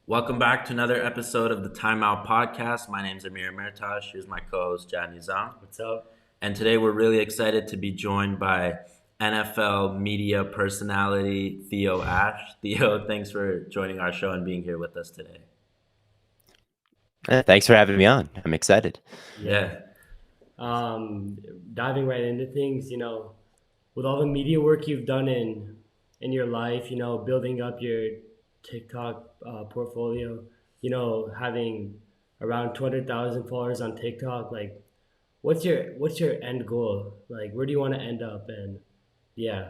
Welcome back to another episode of the Timeout Podcast. My name is Amir Mertash. Here's my co-host, Jan Nizam. What's up? And today we're really excited to be joined by NFL media personality Theo Ash. Theo, thanks for joining our show and being here with us today. Thanks for having me on. I'm excited. Yeah. Um, Diving right into things, with all the media work you've done in your life, building up your TikTok portfolio, having around 200,000 followers on TikTok, like what's your end goal? Like where do you want to end up? And yeah.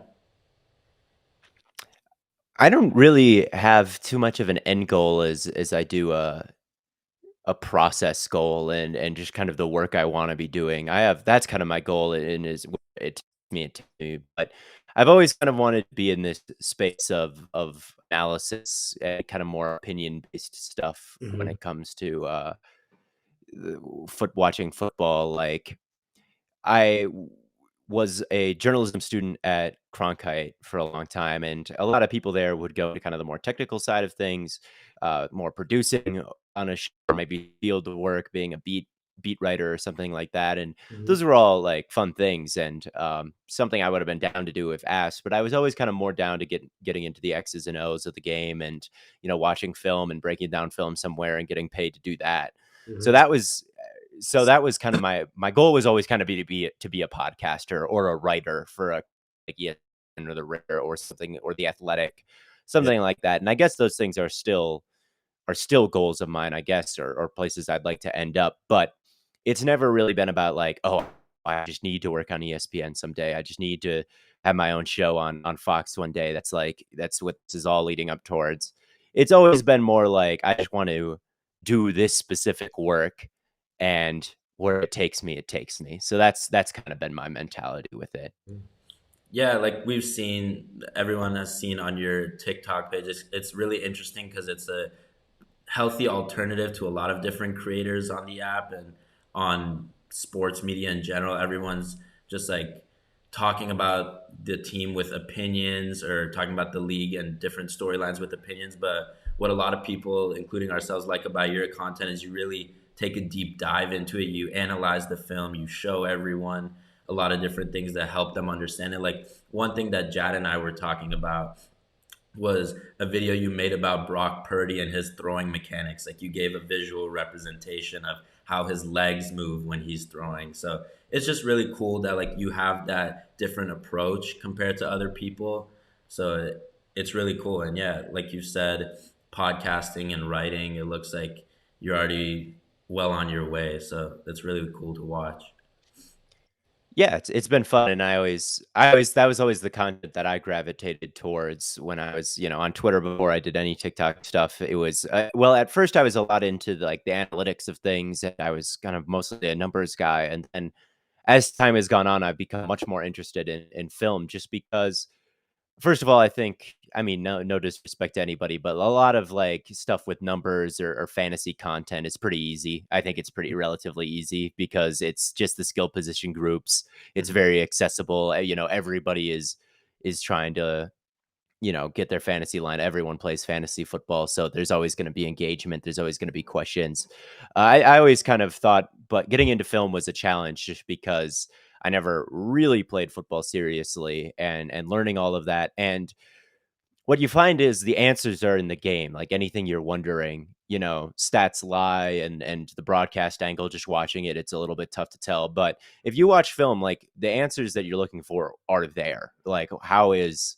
I don't really have too much of an end goal as I do a process goal and just kind of the work I want to be doing. That's kind of my goal and is what it takes me. But I've always kind of wanted to be in this space of analysis and kind of more opinion based stuff when Hmm. it comes to watching football. Like I was a journalism student at Cronkite for a long time, and a lot of people there would go to kind of the more technical side of things, more producing on a show, or maybe field work, being a beat writer or something like that. And Hmm. those were all like fun things and something I would have been down to do if asked. But I was always kind of more down to getting into the X's and O's of the game, and watching film and breaking down film somewhere and getting paid to do that. So Hmm. that was kind of my goal was always kind of be a podcaster or a writer for a like ESPN or the Ringer or something or the Athletic, Yeah. something like that. And I guess those things are still goals of mine, I guess, or places I'd like to end up. But it's never really been about like, oh, I just need to work on ESPN someday. I just need to have my own show on Fox one day. That's what this is all leading up towards. It's always been more like I just want to do this specific work, and where it takes me, it takes me. So that's kind of been my mentality with it. Yeah, like everyone has seen on your TikTok page. It's really interesting because it's a healthy alternative to a lot of different creators on the app and on sports media in general. Everyone's just like talking about the team with opinions or talking about the league and different storylines with opinions. But what a lot of people, including ourselves, like about your content is you really take a deep dive into it. You analyze the film, you show everyone a lot of different things that help them understand it. Like one thing that Jad and I were talking about was a video you made about Brock Purdy and his throwing mechanics. Like you gave a visual representation of how his legs move when he's throwing. So it's just really cool that like you have that different approach compared to other people. So it's really cool. And yeah, like you said, podcasting and writing, it looks like you're already well on your way. So that's really cool to watch. Yeah, it's been fun, and I always that was always the content that I gravitated towards when I was, on Twitter before I did any TikTok stuff. It was well, at first I was a lot into like the analytics of things, and I was kind of mostly a numbers guy, and then as time has gone on, I've become much more interested in film, just because first of all, I mean, no disrespect to anybody, but a lot of like stuff with numbers or fantasy content is pretty easy. I think it's pretty relatively easy because it's just the skill position groups. It's Mhm. very accessible. Everybody is trying to, get their fantasy line. Everyone plays fantasy football, so there's always going to be engagement. There's always going to be questions. I always kind of thought, but getting into film was a challenge just because I never really played football seriously, and learning all of that. And what you find is the answers are in the game. Like anything you're wondering, stats lie, and the broadcast angle, just watching it, it's a little bit tough to tell. But if you watch film, like the answers that you're looking for are there. Like how is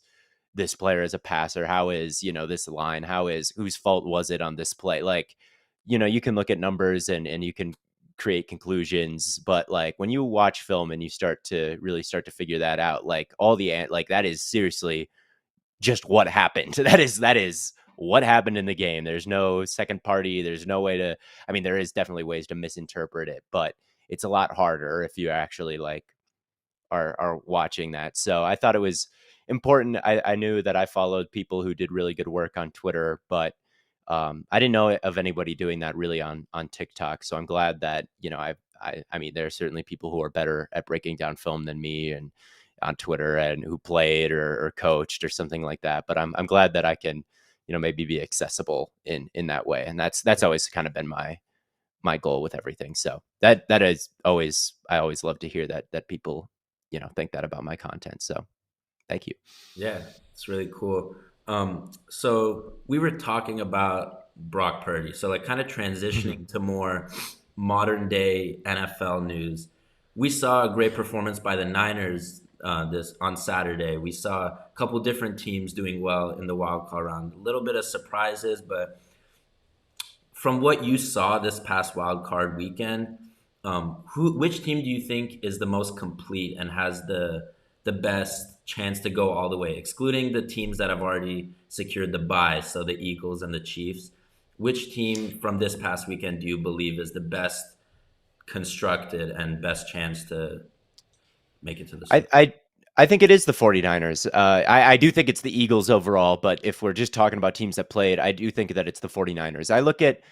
this player as a passer? How is, this line? How is whose fault was it on this play? Like, you can look at numbers and you can create conclusions, but like when you watch film and you start to figure that out, like like that is seriously just what happened. That is what happened in the game. There's no second party. There's no way to, I mean, there is definitely ways to misinterpret it, but it's a lot harder if you actually like are watching that. So I thought it was important. I knew that I followed people who did really good work on Twitter, but I didn't know of anybody doing that really on TikTok. So I'm glad that I mean there are certainly people who are better at breaking down film than me and on Twitter and who played or coached or something like that. But I'm glad that I can maybe be accessible in that way. And that's always kind of been my goal with everything. So that is always, I always love to hear that people, think that about my content. So thank you. Yeah, it's really cool. So we were talking about Brock Purdy. So like kind of transitioning to more modern day NFL news. We saw a great performance by the Niners this on Saturday. We saw a couple different teams doing well in the wild card round. A little bit of surprises, but from what you saw this past wild card weekend, which team do you think is the most complete and has the best chance to go all the way, excluding the teams that have already secured the bye, so the Eagles and the Chiefs? Which team from this past weekend do you believe is the best constructed and best chance to make it to the I, Super? I, I think it is the 49ers. I do think it's the Eagles overall, but if we're just talking about teams that played, I do think that it's the 49ers. I look at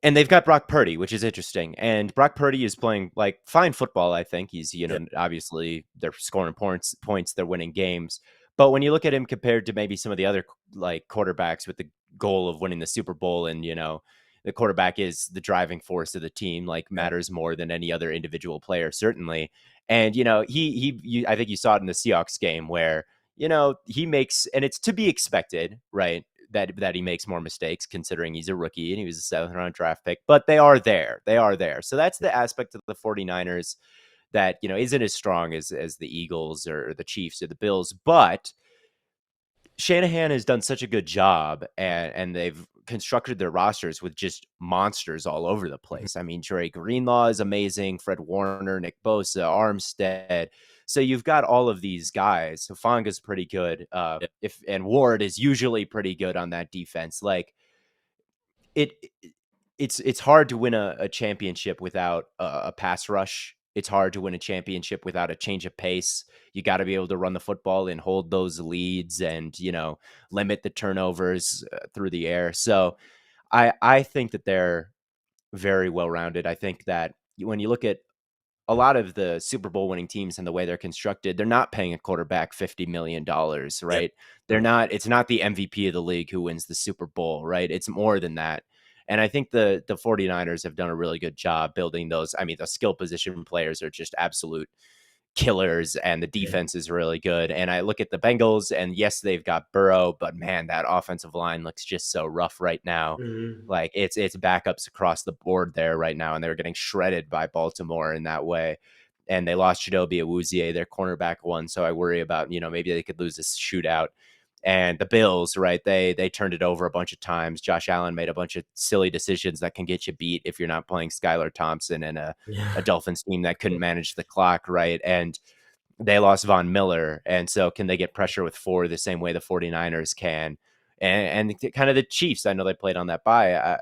And they've got Brock Purdy, which is interesting. And Brock Purdy is playing like fine football, I think. He's, Yeah, obviously they're scoring points, they're winning games. But when you look at him compared to maybe some of the other like quarterbacks with the goal of winning the Super Bowl, and the quarterback is the driving force of the team, like yeah, matters more than any other individual player, certainly. And I think you saw it in the Seahawks game where he makes, and it's to be expected, right? That he makes more mistakes considering he's a rookie and he was a 7th-round draft pick, but they are there. They are there. So that's the aspect of the 49ers that, isn't as strong as the Eagles or the Chiefs or the Bills, but Shanahan has done such a good job, and they've constructed their rosters with just monsters all over the mhm, place. I mean, Dre Greenlaw is amazing, Fred Warner, Nick Bosa, Armstead. So you've got all of these guys. Hufanga's pretty good. yeah, And Ward is usually pretty good on that defense. Like it it's hard to win a championship without a pass rush. It's hard to win a championship without a change of pace. You got to be able to run the football and hold those leads, and limit the turnovers through the air. So I think that they're very well rounded. I think that when you look at a lot of the Super Bowl winning teams and the way they're constructed, they're not paying a quarterback $50 million, yeah, right? They're not. It's not the MVP of the league who wins the Super Bowl, right? It's more than that. And I think the 49ers have done a really good job building those. I mean, the skill position players are just absolute killers, and the yeah, defense is really good. And I look at the Bengals, and yes, they've got Burrow, but man, that offensive line looks just so rough right now. Mhm. Like it's backups across the board there right now, and they're getting shredded by Baltimore in that way. And they lost Chidobe Awuzie, their cornerback one, so I worry about maybe they could lose this shootout. And the Bills, right? They turned it over a bunch of times. Josh Allen made a bunch of silly decisions that can get you beat if you're not playing Skylar Thompson and a Yeah. Dolphins team that couldn't manage the clock, right? And they lost Von Miller. And so can they get pressure with four the same way the 49ers can? And kind of the Chiefs, I know they played on that bye.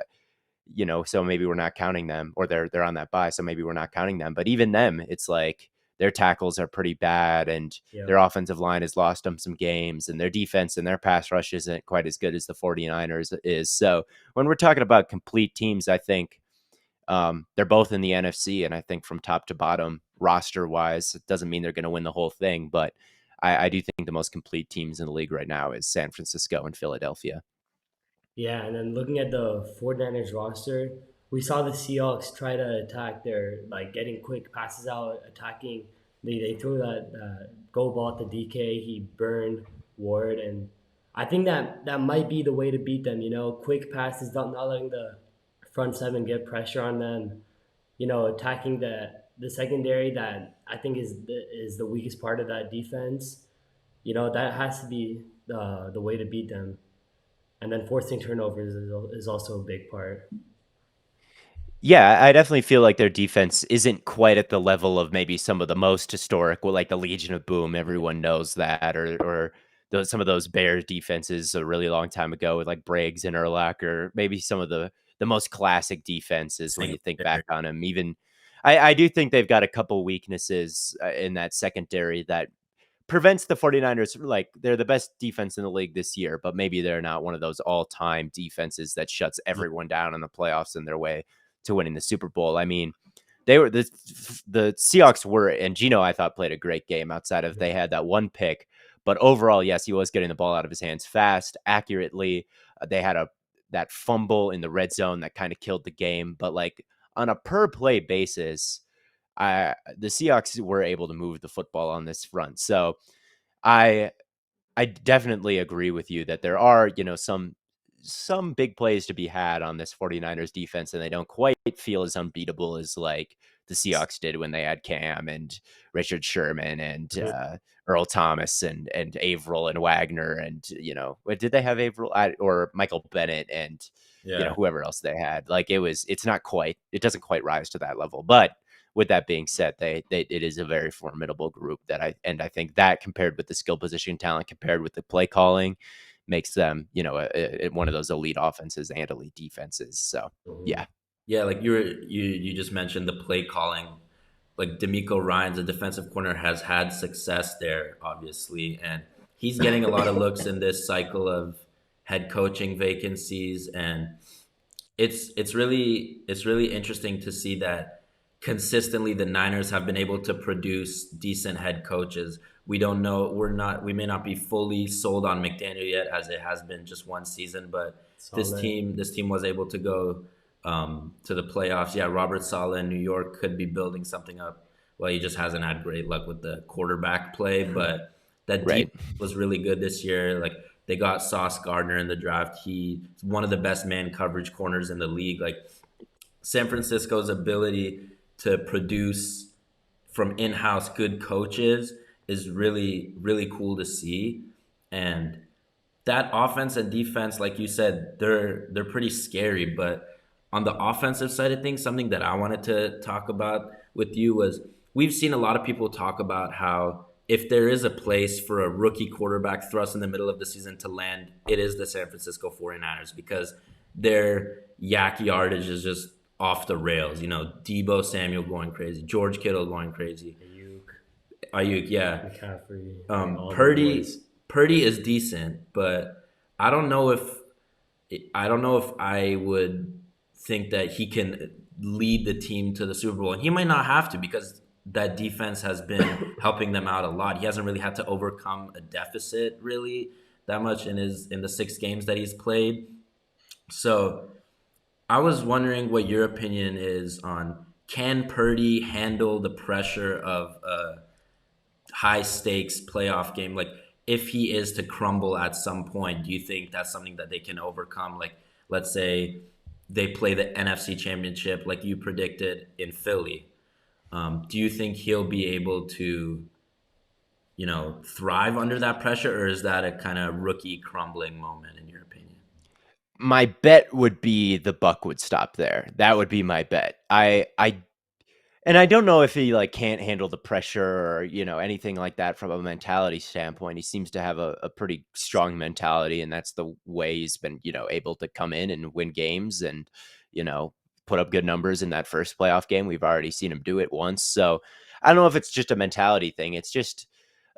So maybe we're not counting them, or they're on that bye, so maybe we're not counting them. But even them, it's like their tackles are pretty bad, and their Yep. offensive line has lost them some games, and their defense and their pass rush isn't quite as good as the 49ers is. So when we're talking about complete teams, I think they're both in the NFC, and I think from top to bottom, roster wise, it doesn't mean they're going to win the whole thing, but I do think the most complete teams in the league right now is San Francisco and Philadelphia. Yeah, and then looking at the 49ers roster, we saw the Seahawks try to attack their like getting quick passes out, attacking. They threw that goal ball to DK. He burned Ward, and I think that might be the way to beat them. Quick passes, not letting the front seven get pressure on them. Attacking the secondary that I think is the weakest part of that defense. That has to be the way to beat them. And then forcing turnovers is also a big part. Yeah, I definitely feel like their defense isn't quite at the level of maybe some of the most historic, well, like the Legion of Boom. Everyone knows that, or some of those Bears defenses a really long time ago with like Briggs and Urlacher, maybe some of the most classic defenses when same you think here. back on them. Even I do think they've got a couple weaknesses in that secondary that prevents the 49ers. Like they're the best defense in the league this year, but maybe they're not one of those all-time defenses that shuts Mhm. everyone down in the playoffs in their way to winning the Super Bowl. I mean, they were the Seahawks were, and Gino I thought played a great game outside of they had that one pick, but overall, yes, he was getting the ball out of his hands fast, accurately. They had that fumble in the red zone that kind of killed the game, but like on a per play basis, the Seahawks were able to move the football on this front. So I I definitely agree with you that there are, some big plays to be had on this 49ers defense, and they don't quite feel as unbeatable as like the Seahawks did when they had Cam and Richard Sherman and Mhm. Earl Thomas and Averill and Wagner and did they have Averill or Michael Bennett and Yeah. whoever else they had? Like it doesn't quite rise to that level, but with that being said, they it is a very formidable group I think that compared with the skill position talent, compared with the play calling, makes them, one of those elite offenses and elite defenses. So Mhm. yeah, Yeah, like you just mentioned the play calling. Like D'Amico Ryan's a defensive corner has had success there, obviously, and he's getting a lot of looks in this cycle of head coaching vacancies, and it's really interesting to see that consistently the Niners have been able to produce decent head coaches. We don't know we may not be fully sold on McDaniel yet, as it has been just one season, but this Solid. team this team was able to go to the playoffs. Yeah, Robert Saleh in New York could be building something up. Well, he just hasn't had great luck with the quarterback play, but that right, defense was really good this year. Like they got Sauce Gardner in the draft. He's one of the best man coverage corners in the league. Like San Francisco's ability to produce from in-house good coaches is really really cool to see. And that offense and defense, like you said, they're pretty scary. But on the offensive side of things, something that I wanted to talk about with you was we've seen a lot of people talk about how if there is a place for a rookie quarterback thrust in the middle of the season to land, it is the San Francisco 49ers because their yak yardage is just off the rails. Debo Samuel going crazy, George Kittle going crazy, Ayuk, Ayuk, yeah. McCaffrey, like all the Purdy boys. Purdy is decent, but I don't know if I don't know if I would think that he can lead the team to the Super Bowl, and he might not have to because that defense has been helping them out a lot. He hasn't really had to overcome a deficit really that much in the 6 games that he's played. So I was wondering what your opinion is on can Purdy handle the pressure of high stakes playoff game, like if he is to crumble at some point, do you think that's something that they can overcome? Like, let's say they play the NFC Championship, like you predicted in Philly. Do you think he'll be able to, thrive under that pressure, or is that a kind of rookie crumbling moment in your opinion? my bet would be the buck would stop there. That would be my bet. And I don't know if he like can't handle the pressure or anything like that from a mentality standpoint. He seems to have a pretty strong mentality, and that's the way he's been able to come in and win games and you know put up good numbers in that first playoff game. We've already seen him do it once, so I don't know if it's just a mentality thing. It's just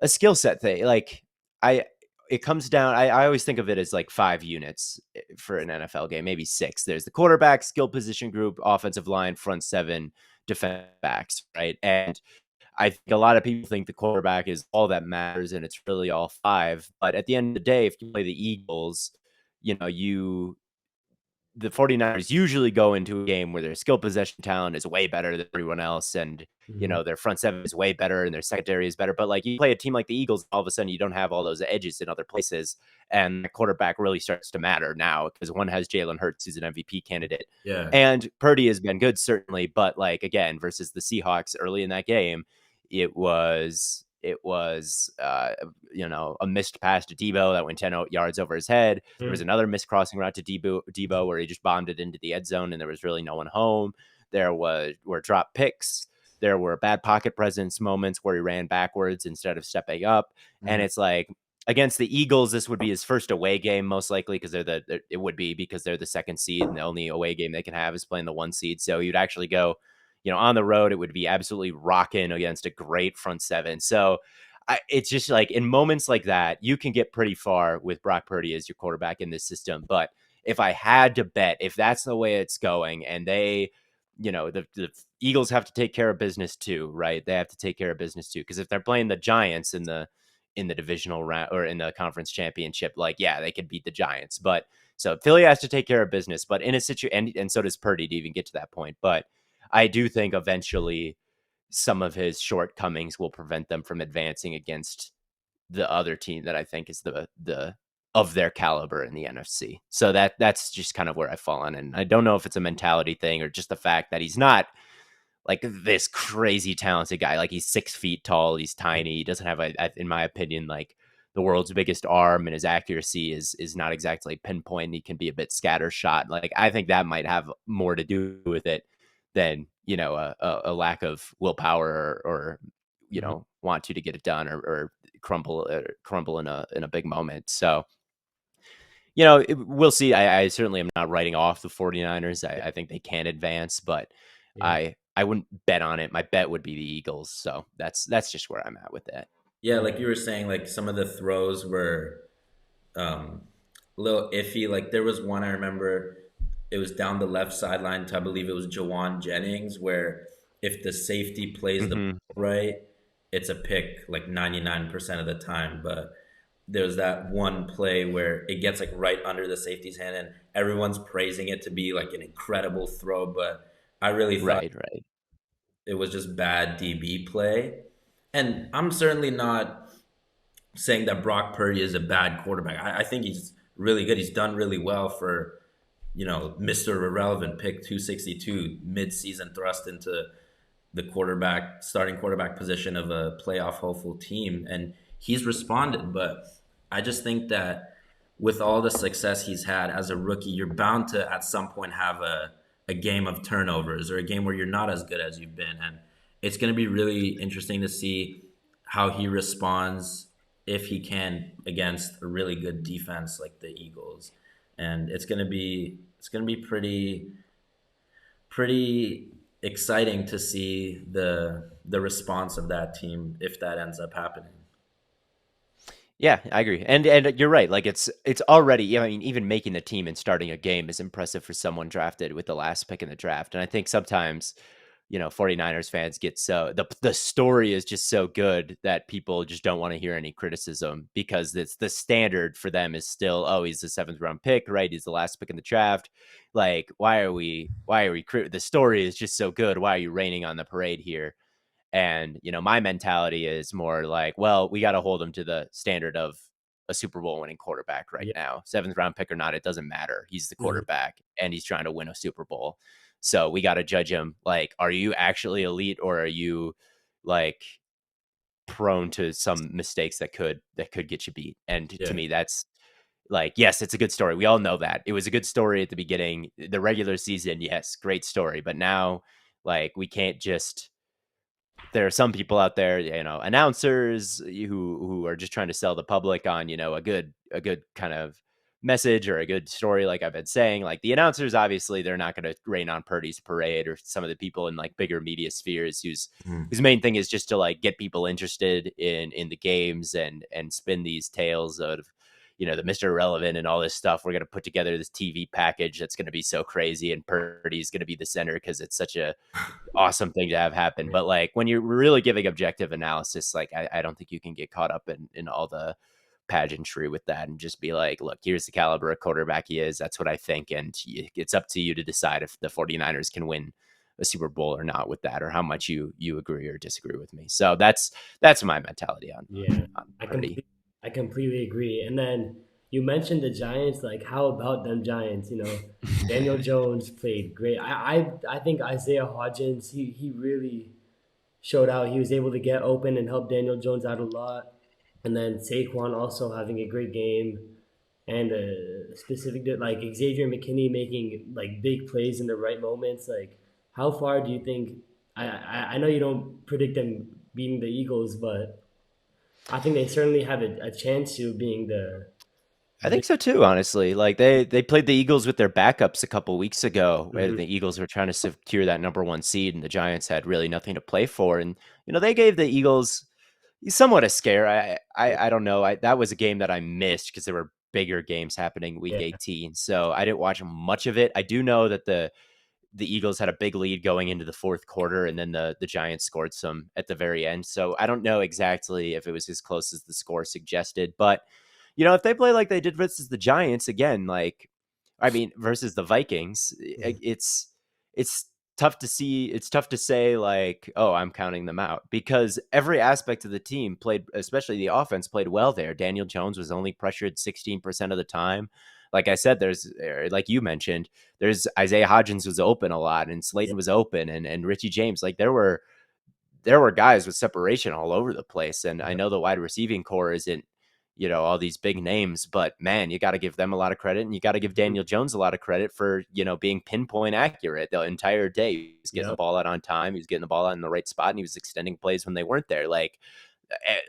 a skill set thing. Like I. It comes down. I always think of it as like 5 units for an NFL game, maybe six. There's the quarterback, skill position group, offensive line, front seven, defense backs, right? And I think a lot of people think the quarterback is all that matters, and it's really all five. But at the end of the day, if you play the Eagles, you know, you the 49ers usually go into a game where their skill possession talent is way better than everyone else, and Mhm. their front seven is way better and their secondary is better. But like you play a team like the Eagles, all of a sudden you don't have all those edges in other places, and the quarterback really starts to matter now because one has Jalen Hurts, who's an MVP candidate, Yeah, and Purdy has been good certainly, but like again versus the Seahawks early in that game, it was a missed pass to Debo that went 10 yards over his head. There was Mhm. another missed crossing route to Debo where he just bombed it into the end zone and there was really no one home. Were drop picks. There were bad pocket presence moments where he ran backwards instead of stepping up. And Mhm. it's like against the Eagles, this would be his first away game, most likely, because it would be because they're the second seed and the only away game they can have is playing the one seed. So you'd actually go, on the road. It would be absolutely rocking against a great front seven. So it's just like in moments like that, you can get pretty far with Brock Purdy as your quarterback in this system. But if I had to bet, if that's the way it's going, and the Eagles have to take care of business too, right? They have to take care of business too, because if they're playing the Giants in the divisional round or in the conference championship, like yeah, they could beat the Giants, but So Philly has to take care of business, but in a situation, and so does Purdy to even get to that point. But I do think eventually some of his shortcomings will prevent them from advancing against the other team that I think is the of their caliber in the NFC. So that's just kind of where I fall on. And I don't know if it's a mentality thing or just the fact that he's not like this crazy talented guy. Like he's 6 feet tall, he's tiny, he doesn't have in my opinion, like the world's biggest arm, and his accuracy is not exactly pinpoint. He can be a bit scattershot. Like I think that might have more to do with it than a lack of willpower or Mhm. want to get it done or crumble in a big moment. So we'll see. I certainly am not writing off the 49ers. I think they can advance, but Yeah. I wouldn't bet on it. My bet would be the Eagles. So that's just where I'm at with that. Yeah, like Yeah. you were saying, like some of the throws were a little iffy. Like there was one I remember, it was down the left sideline to I believe it was Jawan Jennings, where if the safety plays the Hmm. ball right, it's a pick like 99% of the time. But there's that one play where it gets like right under the safety's hand and everyone's praising it to be like an incredible throw, but I really thought Right, right. it was just bad DB play. And I'm certainly not saying that Brock Purdy is a bad quarterback. I think he's really good. He's done really well for, Mr. Irrelevant pick 262 mid-season thrust into the starting quarterback position of a playoff hopeful team. And he's responded. But I just think that with all the success he's had as a rookie, you're bound to at some point have a game of turnovers or a game where you're not as good as you've been. And it's going to be really interesting to see how he responds if he can against a really good defense like the Eagles. And it's going to be pretty exciting to see the response of that team if that ends up happening. Yeah, I agree. And you're right. Like it's already, I mean, even making the team and starting a game is impressive for someone drafted with the last pick in the draft. And I think sometimes 49ers fans get so the story is just so good that people just don't want to hear any criticism because it's the standard for them is still, oh, he's the 7th round pick, right? He's the last pick in the draft. Like, the story is just so good. Why are you raining on the parade here? And, my mentality is more like, well, we got to hold him to the standard of a Super Bowl winning quarterback right Yeah. now. 7th round pick or not, it doesn't matter. He's the Mhm. quarterback and he's trying to win a Super Bowl. So we got to judge him like, are you actually elite or are you like prone to some mistakes that could get you beat? And to Yeah. me, that's like, yes, it's a good story. We all know that. It was a good story at the beginning, the regular season. Yes, great story. But now, like, we can't just there are some people out there, announcers who are just trying to sell the public on, a good kind of message or a good story. Like I've been saying, like the announcers, obviously, they're not going to rain on Purdy's parade or some of the people in like bigger media spheres whose main thing is just to like get people interested in the games and spin these tales of the Mr. Irrelevant and all this stuff. We're going to put together this TV package that's going to be so crazy, and Purdy's going to be the center because it's such a awesome thing to have happen. Yeah. But like when you're really giving objective analysis, like I don't think you can get caught up in all the pageantry with that and just be like, look, here's the caliber of quarterback he is. That's what I think. And it's up to you to decide if the 49ers can win a Super Bowl or not with that, or how much you agree or disagree with me. So that's my mentality on Yeah. I Purdy. completely I completely agree. And then you mentioned the Giants, like how about them Giants? Daniel Jones played great. I think Isaiah Hodgins, he really showed out. He was able to get open and help Daniel Jones out a lot. And then Saquon also having a great game, and specific to like Xavier McKinney making like big plays in the right moments. Like, how far do you think? I know you don't predict them beating the Eagles, but I think they certainly have a chance to being I the. think so too, honestly. Like they played the Eagles with their backups a couple weeks ago, where Mhm. the Eagles were trying to secure that number 1 seed, and the Giants had really nothing to play for. And they gave the Eagles somewhat a scare. I don't know. That was a game that I missed because there were bigger games happening week Yeah, 18, so I didn't watch much of it. I do know that the Eagles had a big lead going into the fourth quarter, and then the Giants scored some at the very end. So I don't know exactly if it was as close as the score suggested, but if they play like they did versus the Giants again, like I mean, versus the Vikings, it's tough to see. It's tough to say like, oh, I'm counting them out because every aspect of the team played, especially the offense, played well there. Daniel Jones was only pressured 16% of the time. Like I said, like you mentioned, there's Isaiah Hodgins was open a lot, and Yeah. Slayton was open, and Richie James. Like there were guys with separation all over the place. And I know the wide receiving core isn't, all these big names, but man, you got to give them a lot of credit. And you got to give Mhm. Daniel Jones a lot of credit for, being pinpoint accurate the entire day. He was getting the Yep. ball out on time. He was getting the ball out in the right spot, and he was extending plays when they weren't there. Like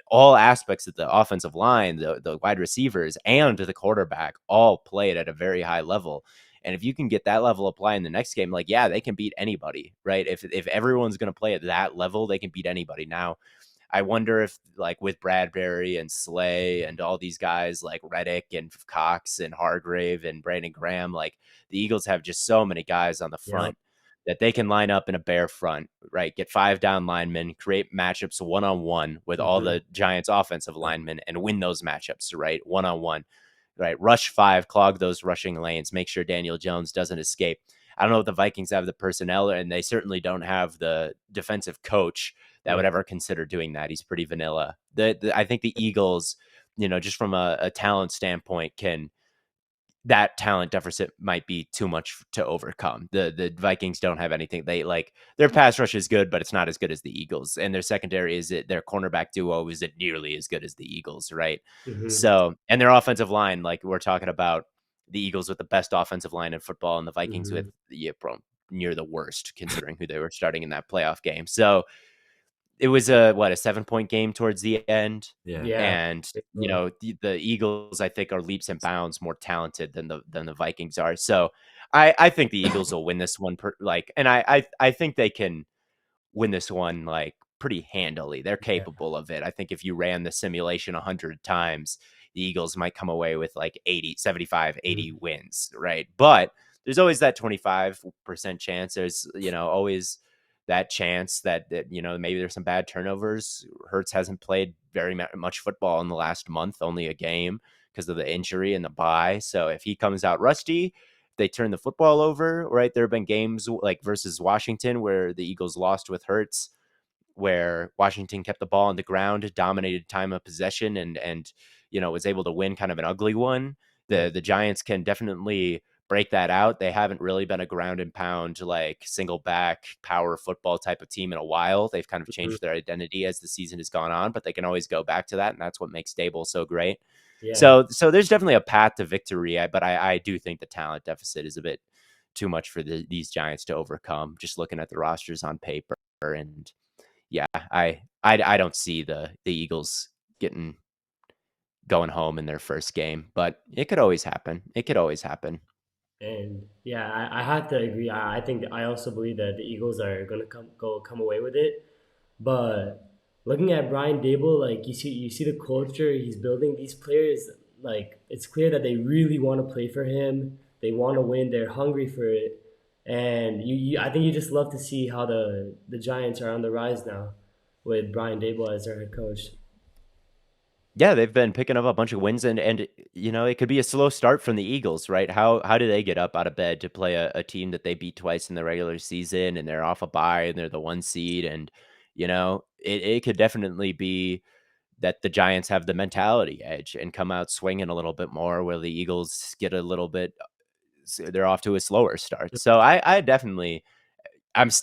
all aspects of the offensive line, the wide receivers, and the quarterback all played at a very high level. And if you can get that level apply in the next game, like, yeah, they can beat anybody, right? If everyone's going to play at that level, they can beat anybody. Now, I wonder if, like, with Bradbury and Slay and all these guys like Reddick and Cox and Hargrave and Brandon Graham, like, the Eagles have just so many guys on the Yep. front that they can line up in a bare front, right? Get 5 down linemen, create matchups one on one with all Mhm. the Giants' offensive linemen, and win those matchups, right? One on one, right? Rush 5, clog those rushing lanes, make sure Daniel Jones doesn't escape. I don't know if the Vikings have the personnel, and they certainly don't have the defensive coach that Yeah. would ever consider doing that. He's pretty vanilla. I think the Eagles, just from a talent standpoint, that talent deficit might be too much to overcome. The Vikings don't have anything. They like their pass rush is good, but it's not as good as the Eagles. And their secondary their cornerback duo isn't nearly as good as the Eagles, right? Mhm. So, and their offensive line, like we're talking about the Eagles with the best offensive line in football and the Vikings with Mhm. near the worst considering who they were starting in that playoff game. So it was a 7-point game towards the end. Yeah. Yeah. And Big one. the Eagles, I think, are leaps and bounds more talented than the Vikings are. So I think the Eagles will win this one. And I think they can win this one like pretty handily. They're Yeah. capable of it. I think if you ran the simulation 100 times, the Eagles might come away with like 80, 75, Mhm. 80 wins, right? But there's always that 25% chance. There's, always that chance that maybe there's some bad turnovers. Hurts hasn't played very much football in the last month, only a game because of the injury and the bye. So if he comes out rusty, they turn the football over, right? There have been games like versus Washington where the Eagles lost with Hurts, where Washington kept the ball on the ground, dominated time of possession, and was able to win kind of an ugly one. Yeah. The Giants can definitely break that out. They haven't really been a ground and pound like single back power football type of team in a while. They've kind of Mhm. changed their identity as the season has gone on, but they can always go back to that, and that's what makes Dable so great. Yeah. So there's definitely a path to victory, but I do think the talent deficit is a bit too much for these Giants to overcome. Just looking at the rosters on paper, and yeah, I don't see the Eagles getting going home in their first game, but it could always happen. It could always happen. And yeah, I have to agree. I think I also believe that the Eagles are gonna come away with it. But looking at Brian Dable, like you see the culture he's building. These players, like it's clear that they really want to play for him. They want to win. They're hungry for it. And I think you just love to see how the Giants are on the rise now, with Brian Dable as their head coach. Yeah, they've been picking up a bunch of wins, and it could be a slow start from the Eagles, right? How do they get up out of bed to play a team that they beat twice in the regular season, and they're off a bye, and they're the 1 seed, and it could definitely be that the Giants have the mentality edge and come out swinging a little bit more, where the Eagles get a little bit, they're off to a slower start. So I definitely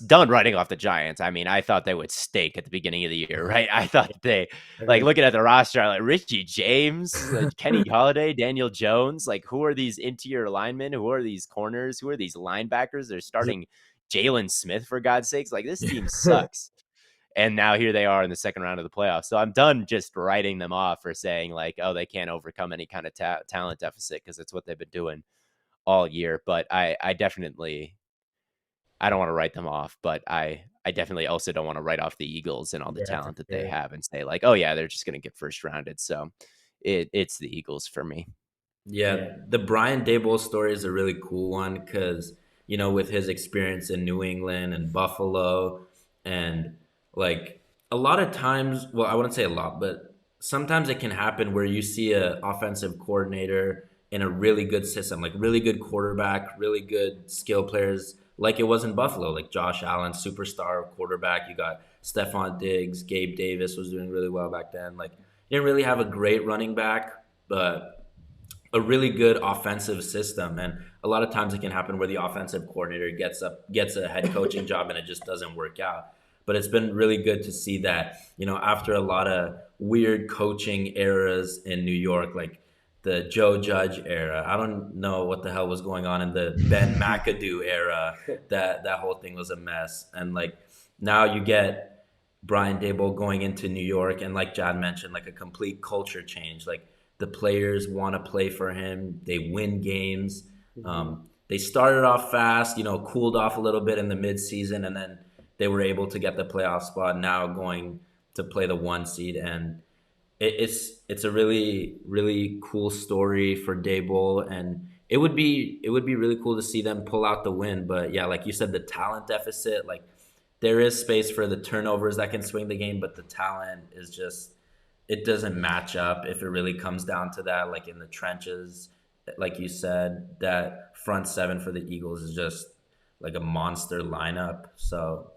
done writing off the Giants. I mean, I thought they would stink at the beginning of the year, right? I thought Yeah, that they, like, agreed. looking at the roster, like Richie James, Kenny Holiday, Daniel Jones. Like, who are these interior linemen? Who are these corners? Who are these linebackers? They're starting Jalen Smith, for God's sakes. Like, this team sucks. And now here they are in the second round of the playoffs. So I'm done just writing them off for saying, like, oh, they can't overcome any kind of talent deficit, because it's what they've been doing all year. But I definitely, I don't want to write them off, but I definitely also don't want to write off the Eagles and all the Yeah, for talent that they sure. have and say like, oh yeah, they're just going to get first rounded. So it's the Eagles for me. Yeah, Yeah. the Brian Dable story is a really cool one because, with his experience in New England and Buffalo, and like a lot of times, well, I wouldn't say a lot, but sometimes it can happen where you see a offensive coordinator in a really good system, like really good quarterback, really good skill players, like it was in Buffalo, like Josh Allen, superstar quarterback. You got Stephon Diggs, Gabe Davis was doing really well back then. Like you didn't really have a great running back, but a really good offensive system. And a lot of times it can happen where the offensive coordinator gets a head coaching job and it just doesn't work out. But it's been really good to see that, after a lot of weird coaching eras in New York, like the Joe Judge era. I don't know what the hell was going on in the Ben McAdoo era. That whole thing was a mess. And like now you get Brian Dable going into New York, and like Jad mentioned, like a complete culture change. Like the players want to play for him. They win games. They started off fast, cooled off a little bit in the midseason, and then they were able to get the playoff spot. Now going to play the 1 seed, and it's a really really cool story for Dayball, and it would be really cool to see them pull out the win. But yeah, like you said, the talent deficit, like there is space for the turnovers that can swing the game, but the talent is just it doesn't match up if it really comes down to that. Like in the trenches, like you said, that front seven for the Eagles is just like a monster lineup. So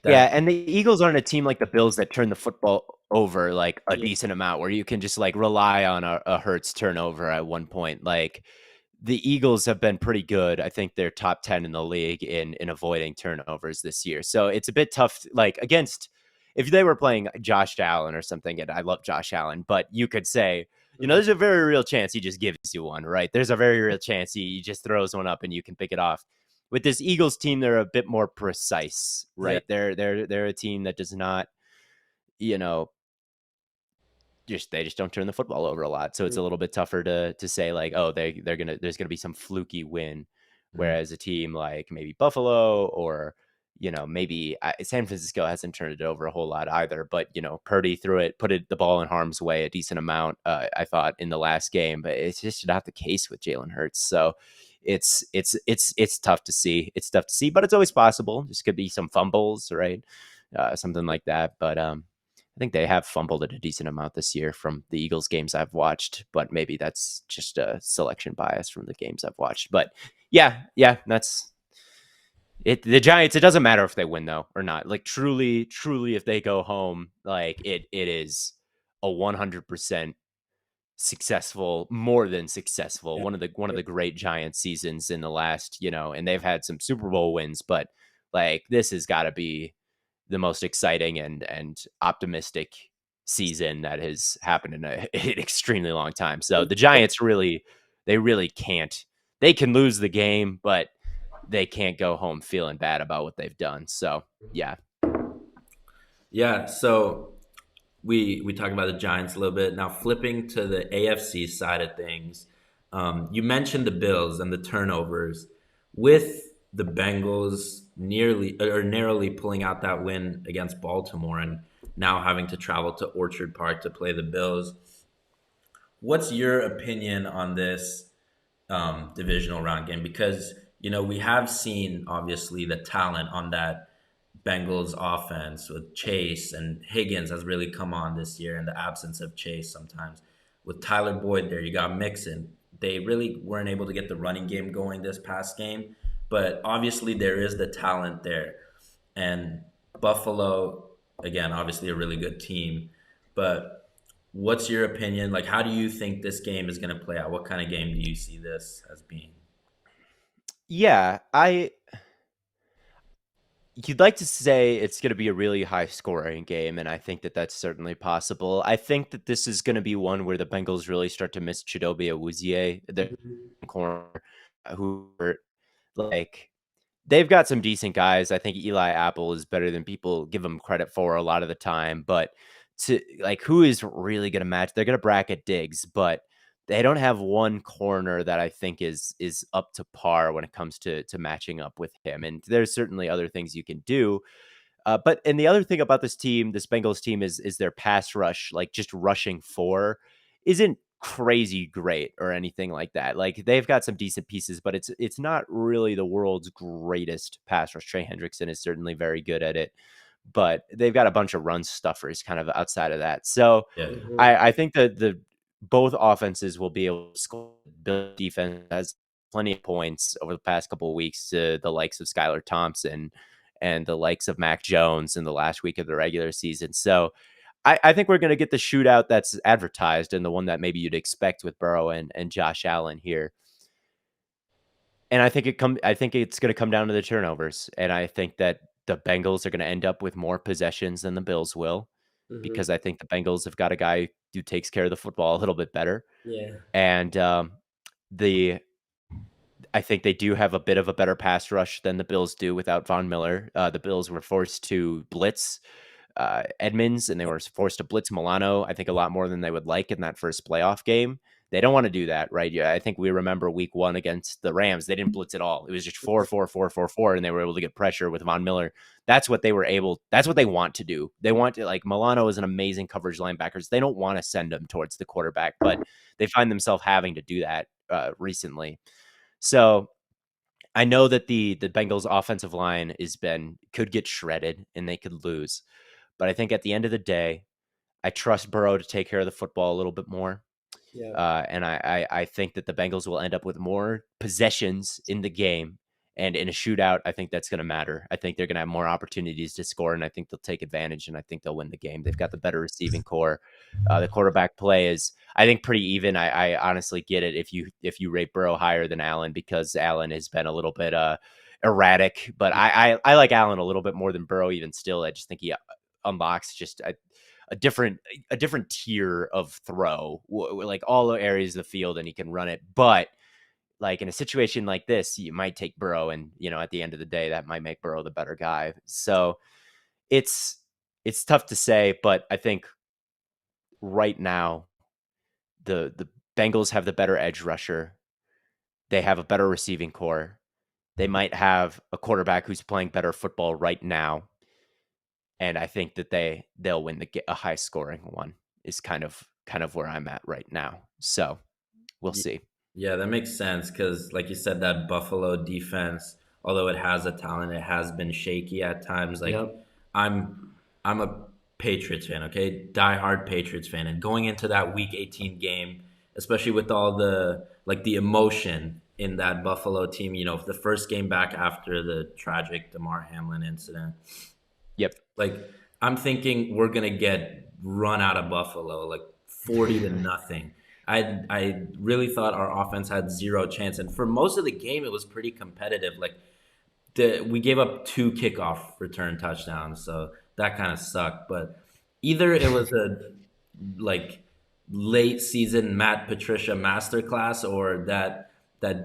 Yeah, that and the Eagles aren't a team like the Bills that turn the football over like a Yeah. decent amount where you can just like rely on a Hurts turnover at one point. Like the Eagles have been pretty good. I think they're top 10 in the league in avoiding turnovers this year. So it's a bit tough like against if they were playing Josh Allen or something, and I love Josh Allen, but you could say, there's a very real chance he just gives you one, right? There's a very real chance he just throws one up and you can pick it off. With this Eagles team, they're a bit more precise, Yeah. right? They're a team that does not, you know, they just don't turn the football over a lot. So it's a little bit tougher to say like, oh, there's gonna be some fluky win. mm, Whereas a team like maybe Buffalo or maybe San Francisco hasn't turned it over a whole lot either. But Purdy put the ball in harm's way a decent amount. I thought in the last game, but it's just not the case with Jalen Hurts. So it's tough to see. It's tough to see, but it's always possible. This could be some fumbles, right? Something like that. But I think they have fumbled at a decent amount this year from the Eagles games I've watched, but maybe that's just a selection bias from the games I've watched. But yeah, that's it. The Giants, it doesn't matter if they win though or not. Like truly, if they go home, like it is a 100% successful, more than successful. Yeah. One of the great Giants seasons in the last, and they've had some Super Bowl wins, but like this has got to be the most exciting and optimistic season that has happened in an extremely long time. So the Giants they really can't. They can lose the game, but they can't go home feeling bad about what they've done. So yeah, yeah. So we talked about the Giants a little bit. Now flipping to the AFC side of things, you mentioned the Bills and the turnovers. With the Bengals nearly or narrowly pulling out that win against Baltimore, and now having to travel to Orchard Park to play the Bills, what's your opinion on this divisional round game? Because we have seen obviously the talent on that Bengals offense with Chase, and Higgins has really come on this year in the absence of Chase sometimes. With Tyler Boyd there, you got Mixon. They really weren't able to get the running game going this past game, but obviously there is the talent there. And Buffalo, again, obviously a really good team. But what's your opinion? Like, how do you think this game is going to play out? What kind of game do you see this as being? yeah. You'd like to say it's going to be a really high scoring game, and I think that that's certainly possible. I think that this is going to be one where the Bengals really start to miss Chidobe Awuzie, the corner, who like they've got some decent guys. I think Eli Apple is better than people give him credit for a lot of the time. But to like, who is really going to match? They're going to bracket Diggs, but they don't have one corner that I think is up to par when it comes to matching up with him. And there's certainly other things you can do. And the other thing about this team, this Bengals team, is their pass rush, like just rushing for, isn't crazy great or anything like that. Like they've got some decent pieces, but it's not really the world's greatest pass rush. Trey Hendrickson is certainly very good at it, but they've got a bunch of run stuffers kind of outside of that. So Yeah. Mhm. I think that both offenses will be able to score. Bill defense has plenty of points over the past couple of weeks to the likes of Skylar Thompson and the likes of Mac Jones in the last week of the regular season. So I think we're going to get the shootout that's advertised and the one that maybe you'd expect with Burrow and Josh Allen here. And I think it's going to come down to the turnovers. And I think that the Bengals are going to end up with more possessions than the Bills will, Hmm. because I think the Bengals have got a guy who takes care of the football a little bit better. Yeah. And the I think they do have a bit of a better pass rush than the Bills do without Von Miller. The Bills were forced to blitz Edmonds, and they were forced to blitz Milano, I think, a lot more than they would like in that first playoff game. They don't want to do that, right? Yeah, I think we remember week 1 against the Rams. They didn't blitz at all. It was just 4-4-4-4-4, and they were able to get pressure with Von Miller. That's what they want to do. They want to, like, Milano is an amazing coverage linebacker. They don't want to send him towards the quarterback, but they find themselves having to do that recently. So I know that the Bengals offensive line could get shredded and they could lose. But I think at the end of the day, I trust Burrow to take care of the football a little bit more. Yeah. And I think that the Bengals will end up with more possessions in the game. And in a shootout, I think that's going to matter. I think they're going to have more opportunities to score, and I think they'll take advantage, and I think they'll win the game. They've got the better receiving core. The quarterback play is, I think, pretty even. I honestly get it if you rate Burrow higher than Allen, because Allen has been a little bit erratic. But I like Allen a little bit more than Burrow even still. I just think he unlocks just a different tier of throw, like all the areas of the field, and he can run it. But like in a situation like this, you might take Burrow, and at the end of the day, that might make Burrow the better guy. So it's tough to say, but I think right now the Bengals have the better edge rusher. They have a better receiving core. They might have a quarterback who's playing better football right now, and I think that they'll win a high scoring one. Is kind of where I'm at right now. So we'll Y- see. Yeah, that makes sense because, like you said, that Buffalo defense, although it has a talent, it has been shaky at times. Like, Yep. I'm I'm a Patriots fan, okay, diehard Patriots fan, and going into that Week 18 game, especially with all the emotion in that Buffalo team, the first game back after the tragic Damar Hamlin incident, Yep. like I'm thinking we're gonna get run out of Buffalo, like 40-0. I really thought our offense had zero chance, and for most of the game, it was pretty competitive. Like we gave up 2 kickoff return touchdowns, so that kind of sucked. But either it was a like late season Matt Patricia masterclass, or that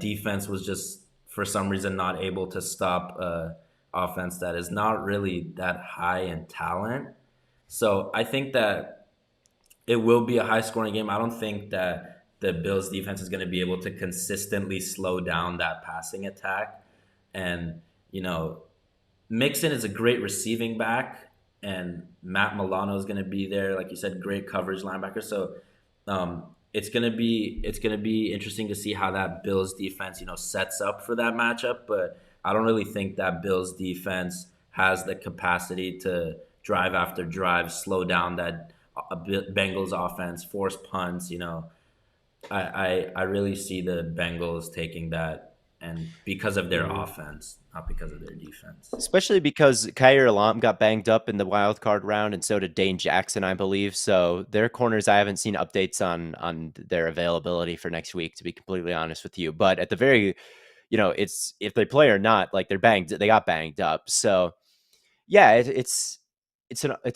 defense was just for some reason not able to stop offense that is not really that high in talent. So I think that it will be a high scoring game. I don't think that the Bills defense is going to be able to consistently slow down that passing attack. And, you know, Mixon is a great receiving back, and Matt Milano is going to be there. Like you said, great coverage linebacker. So it's gonna be interesting to see how that Bills defense sets up for that matchup. But I don't really think that Bills defense has the capacity to drive after drive, slow down that Bengals offense, force punts. I really see the Bengals taking that, and because of their Hmm. offense, not because of their defense. Especially because Kyer Lam got banged up in the wild card round, and so did Dane Jackson, I believe. So their corners, I haven't seen updates on their availability for next week, to be completely honest with you. But at the very, it's if they play or not, like they got banged up. So yeah, it's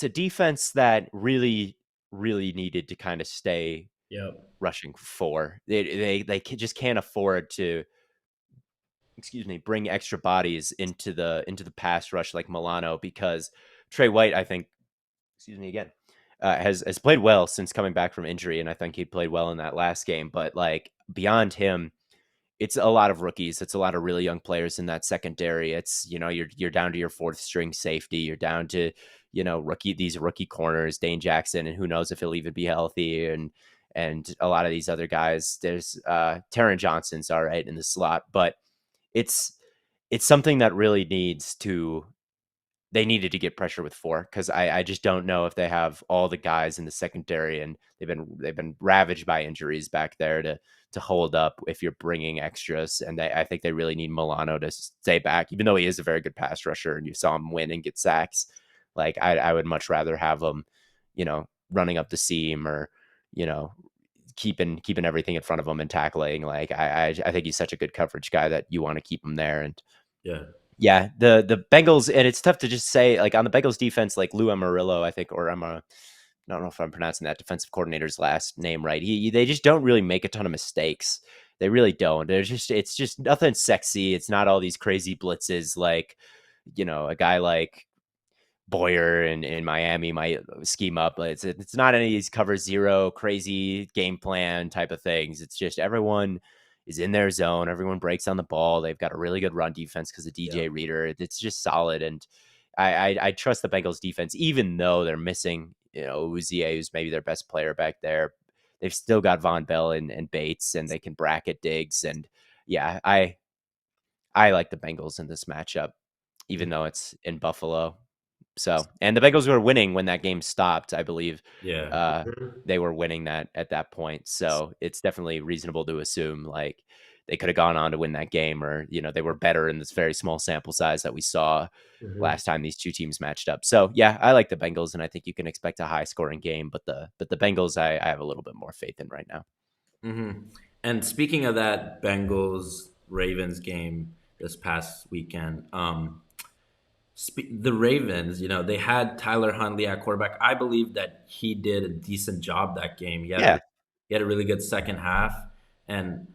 a defense that really needed to kind of stay Yep. rushing for. They just can't afford to, bring extra bodies into the pass rush like Milano, because Trey White, I think, again, has played well since coming back from injury, and I think he played well in that last game. But like beyond him, it's a lot of rookies. It's a lot of really young players in that secondary. It's you're down to your fourth string safety. You're down to these rookie corners, Dane Jackson, and who knows if he'll even be healthy, and a lot of these other guys. There's Taron Johnson's all right in the slot, but it's it's something that really needs to they needed to get pressure with 4 because I just don't know if they have all the guys in the secondary, and they've been ravaged by injuries back there to hold up if you're bringing extras. And I think they really need Milano to stay back, even though he is a very good pass rusher and you saw him win and get sacks. Like I would much rather have him, running up the seam or, you know, keeping everything in front of him and tackling. Like I think he's such a good coverage guy that you want to keep him there. And Yeah. yeah, the Bengals, and it's tough to just say, like, on the Bengals defense, like Lou Amarillo, I think, or I don't know if I'm pronouncing that defensive coordinator's last name right. They just don't really make a ton of mistakes. They really don't. It's just nothing sexy. It's not all these crazy blitzes like, a guy like Boyer in Miami might scheme up. But it's not any of these cover zero crazy game plan type of things. It's just everyone is in their zone. Everyone breaks on the ball. They've got a really good run defense because of Yeah. DJ Reader. It's just solid, and I trust the Bengals defense, even though they're missing Uzier, who's maybe their best player back there. They've still got Von Bell and Bates, and they can bracket Diggs. And yeah, I like the Bengals in this matchup, even though it's in Buffalo. So, and the Bengals were winning when that game stopped, I believe. Yeah. Uh, they were winning that at that point. So it's definitely reasonable to assume like they could have gone on to win that game, or, they were better in this very small sample size that we saw Mhm. last time these two teams matched up. So yeah, I like the Bengals, and I think you can expect a high scoring game, but the Bengals I have a little bit more faith in right now. Hmm. And speaking of that Bengals Ravens game this past weekend, the Ravens, they had Tyler Huntley at quarterback. I believe that he did a decent job that game. Yeah. He had a really good second half, and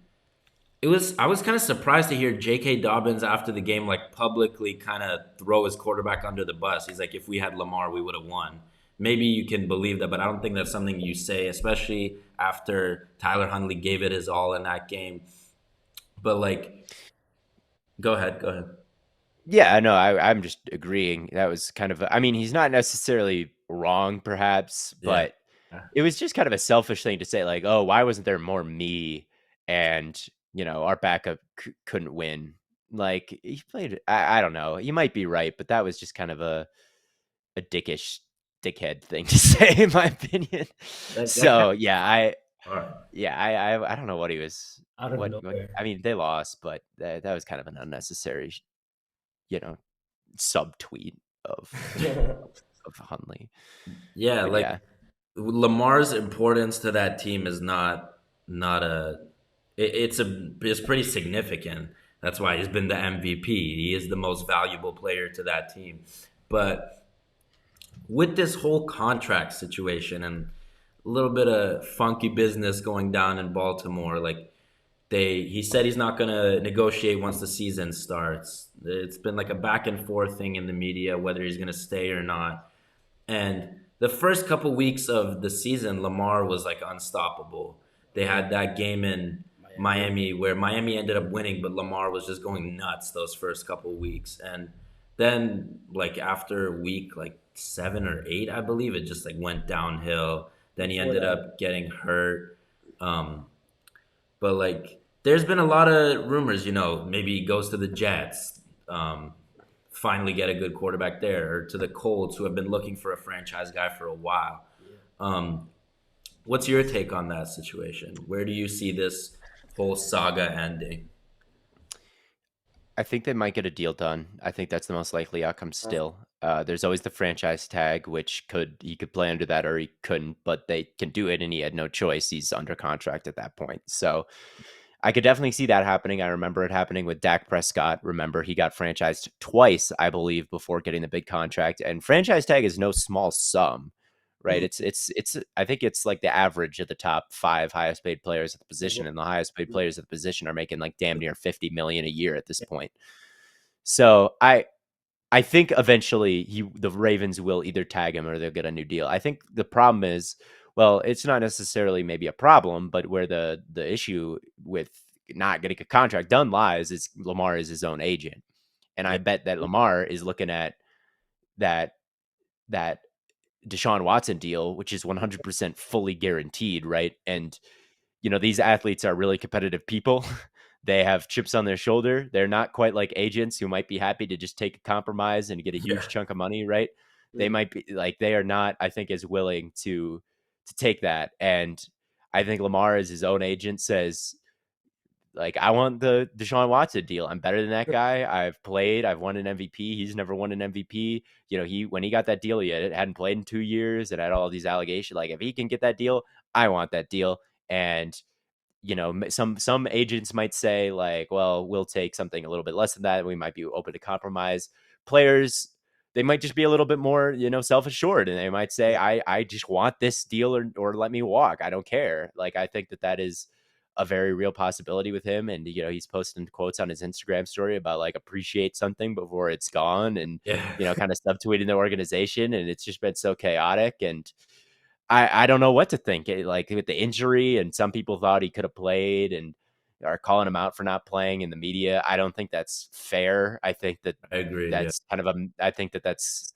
I was kind of surprised to hear J.K. Dobbins after the game like publicly kind of throw his quarterback under the bus. He's like, if we had Lamar, we would have won. Maybe you can believe that, but I don't think that's something you say, especially after Tyler Huntley gave it his all in that game. But like, go ahead. Yeah, no, I'm just agreeing. That was kind of, I mean, he's not necessarily wrong, perhaps, Yeah, but it was just kind of a selfish thing to say, like, oh, why wasn't there more me? And, our backup couldn't win. Like, he played, I don't know. You might be right, but that was just kind of a dickhead thing to say, in my opinion. That kind So, of all right. I don't know what he was, out of I nowhere. mean, they lost, but that was kind of an unnecessary, you know, subtweet of Hunley. Yeah, But like yeah, Lamar's importance to that team is not a it's pretty significant. That's why he's been the MVP. He is the most valuable player to that team. But with this whole contract situation and a little bit of funky business going down in Baltimore, like he said he's not going to negotiate once the season starts. It's been like a back and forth thing in the media whether he's going to stay or not. And the first couple weeks of the season, Lamar was like unstoppable. They Yeah, had that game in Miami. Miami where Miami ended up winning, but Lamar was just going nuts those first couple weeks. And then, like after week like 7 or 8, I believe it just like went downhill. Then he Before ended that, up getting hurt. Um, but like, there's been a lot of rumors. Maybe he goes to the Jets. Finally get a good quarterback there, or to the Colts, who have been looking for a franchise guy for a while. yeah. Um, what's your take on that situation? Where do you see this whole saga ending? I think they might get a deal done. I think that's the most likely outcome still. There's always the franchise tag, which he could play under that or he couldn't, but they can do it and he had no choice. He's under contract at that point. So I could definitely see that happening. I remember it happening with Dak Prescott. Remember, he got franchised twice, I believe, before getting the big contract. And franchise tag is no small sum, right? Mm, It's I think it's like the average of the top 5 highest paid players at the Like position, what? and the highest paid players at the position are making like damn near 50 million a year at this point. So I think eventually the Ravens will either tag him or they'll get a new deal. I think the problem is, well, it's not necessarily maybe a problem, but where the issue with not getting a contract done lies is Lamar is his own agent. And yeah, I bet that Lamar is looking at that that Deshaun Watson deal, which is 100% fully guaranteed, right? And these athletes are really competitive people. They have chips on their shoulder. They're not quite like agents who might be happy to just take a compromise and get a Yeah. huge chunk of money, right? They Mhm. might be like they are not, I think, as willing to take that. And I think Lamar, as his own agent, says like, I want the Deshaun Watson deal. I'm better than that guy. I've played. I've won an MVP. He's never won an MVP. You know, when he got that deal, he hadn't played in 2 years and had all these allegations. Like, if he can get that deal, I want that deal. And you know, some agents might say like, well, we'll take something a little bit less than that. We might be open to compromise. Players, they might just be a little bit more, you know, self-assured, and they might say, Yeah. I just want this deal, or let me walk. I don't care. Like, I think that is a very real possibility with him. And, you know, he's posting quotes on his Instagram story about like, appreciate something before it's gone, and, Yeah. you know, kind of subtweeting the organization. And it's just been so chaotic. And I don't know what to think. Like, with the injury, and some people thought he could have played and are calling him out for not playing in the media. I don't think that's fair. I think that I agree. Yeah. that's kind of I think that that's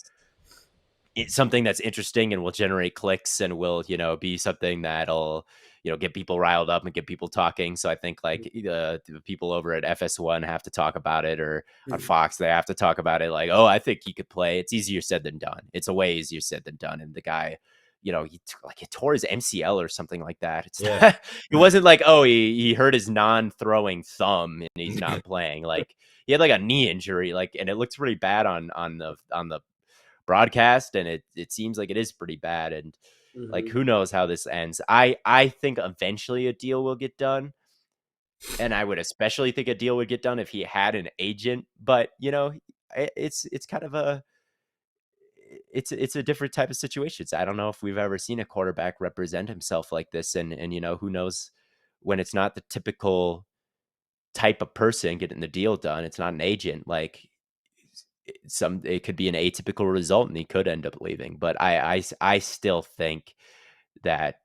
it's something that's interesting and will generate clicks and will, you know, be something that'll, you know, get people riled up and get people talking. So I think like the people over at FS1 have to talk about it, or on Mhm. Fox they have to talk about it. Like, oh, I think he could play. It's easier said than done. It's a way easier said than done. And the guy, you know, he tore his MCL or something like that. It's Yeah. not, it wasn't like, oh, he hurt his non-throwing thumb and he's not playing. Like, he had like a knee injury, like, and it looks pretty bad on the broadcast, and it seems like it is pretty bad. And like, Mhm. who knows how this ends. I think eventually a deal will get done, and I would especially think a deal would get done if he had an agent. But, you know, it's kind of a it's a different type of situation. I don't know if we've ever seen a quarterback represent himself like this. And you know, who knows, when it's not the typical type of person getting the deal done, it's not an agent. Like, it could be an atypical result and he could end up leaving. But I still think that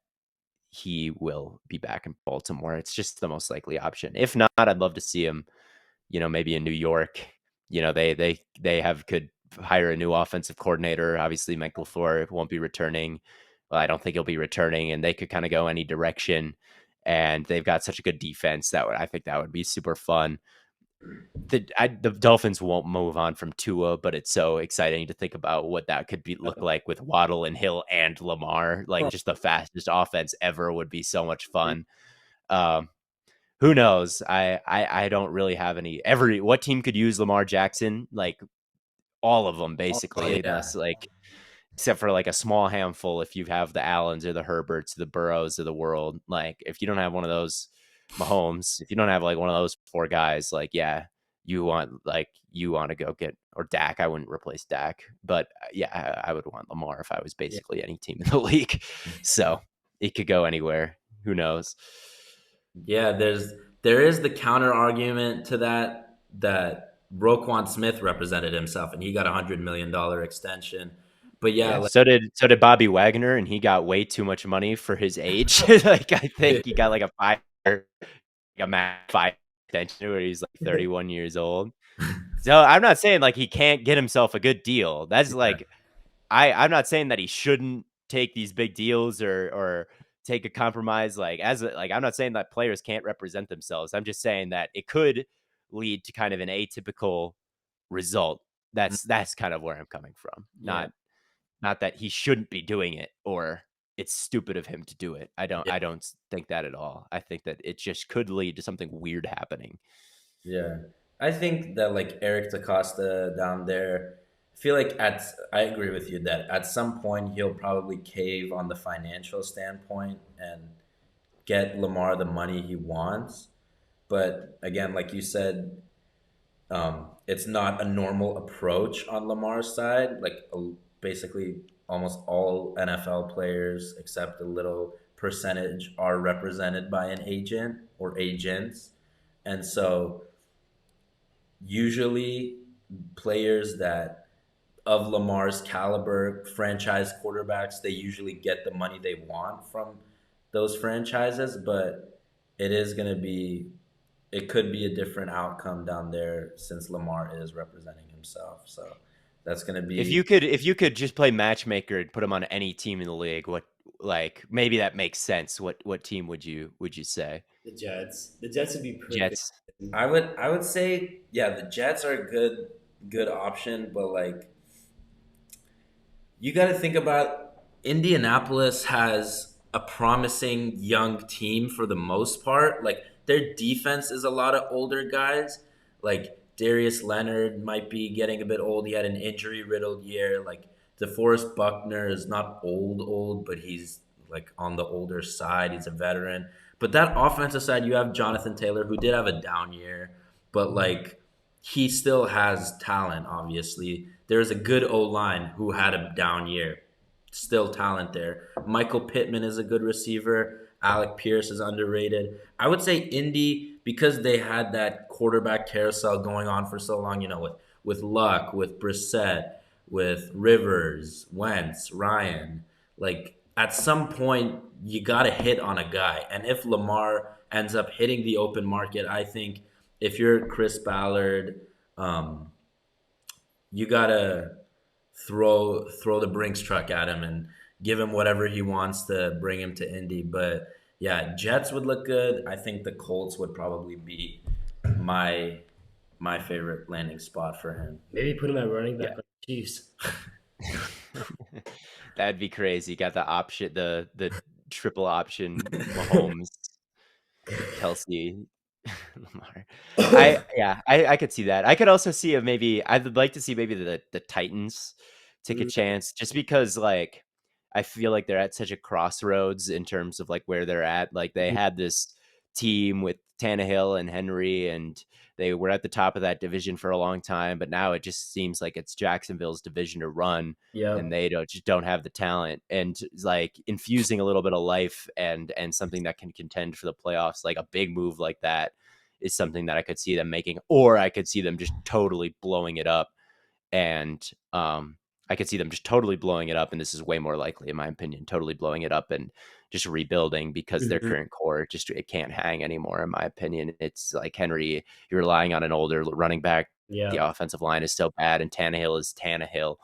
he will be back in Baltimore. It's just the most likely option. If not, I'd love to see him, you know, maybe in New York. You know, they have could hire a new offensive coordinator. Obviously, Mike LaFleur won't be returning. Well, I don't think he'll be returning, and they could kind of go any direction. And they've got such a good defense that I think that would be super fun. The Dolphins won't move on from Tua, but it's so exciting to think about what that could look like with Waddle and Hill and Lamar. Like, Oh, just the fastest offense ever would be so much fun. Um, who knows? I don't really have any. What team could use Lamar Jackson? Like, all of them Oh basically, yeah. unless like, except for like a small handful. If you have the Allens or the Herberts, the Burrows of the world, like, if you don't have one of those, Mahomes, if you don't have like one of those four guys, like, yeah, you want to go get, or Dak. I wouldn't replace Dak, but yeah, I would want Lamar if I was yeah. basically any team in the league. So it could go anywhere. Who knows? Yeah, there is the counter argument to that Roquan Smith represented himself and he got $100 million extension. But yeah, Yeah, like so did Bobby Wagner, and he got way too much money for his age. Like, I think he got like a max 5 extension where he's like 31 years old. So I'm not saying like he can't get himself a good deal. That's like, I'm not saying that he shouldn't take these big deals, or take a compromise. Like, like, I'm not saying that players can't represent themselves. I'm just saying that it could lead to kind of an atypical result. That's kind of where I'm coming from. yeah, Not that he shouldn't be doing it, or it's stupid of him to do it. yeah, I don't think that at all. I think that it just could lead to something weird happening. yeah. I think that like Eric DaCosta down there, I feel like I agree with you that at some point he'll probably cave on the financial standpoint and get Lamar the money he wants. But again, like you said, it's not a normal approach on Lamar's side. Like basically, almost all NFL players, except a little percentage, are represented by an agent or agents, and so usually players that of Lamar's caliber, franchise quarterbacks, they usually get the money they want from those franchises, but it is going to be it could be a different outcome down there since Lamar is representing himself. So that's going to If be you could just play matchmaker and put him on any team in the league, like maybe that makes sense. What team would you say? The Jets. The Jets would be perfect. Jets. I would say yeah, the Jets are a good option, but like you got to think about Indianapolis has a promising young team for the most part. Like their defense is a lot of older guys. Like Darius Leonard might be getting a bit old. He had an injury riddled year. Like DeForest Buckner is not old, but he's like on the older side. He's a veteran. But that offensive side, you have Jonathan Taylor, who did have a down year, but like he still has talent, obviously. There's a good O line who had a down year. Still talent there. Michael Pittman is a good receiver. Alec Pierce is underrated. I would say Indy, because they had that quarterback carousel going on for so long, with Luck, with Brissett, with Rivers, Wentz, Ryan. Like at some point, you got to hit on a guy. And if Lamar ends up hitting the open market, I think if you're Chris Ballard, um, you gotta throw the Brinks truck at him and give him whatever he wants to bring him to Indy. But yeah, Jets would look good. I think the Colts would probably be my my favorite landing spot for him. Maybe put him at running back Yeah. on the Chiefs. That'd be crazy. Got the option, the triple option, Mahomes, Kelsey, Lamar. I could see that. I could also see if maybe I'd like to see maybe the Titans take a Mm, chance, just because like I feel like they're at such a crossroads in terms of like where they're at. Like they mhm. had this team with Tannehill and Henry, and they were at the top of that division for a long time, but now it just seems like it's Jacksonville's division to run, and Yep. they don't have the talent. And like infusing a little bit of life and something that can contend for the playoffs, like a big move like that is something that I could see them making, or I could see them just totally blowing it up. And I could see them just totally blowing it up, and this is way more likely, in my opinion, totally blowing it up and just rebuilding, because their Mhm. current core just it can't hang anymore. In my opinion, it's like Henry, you're relying on an older running back. The Yep. offensive line is so bad, and Tannehill is Tannehill.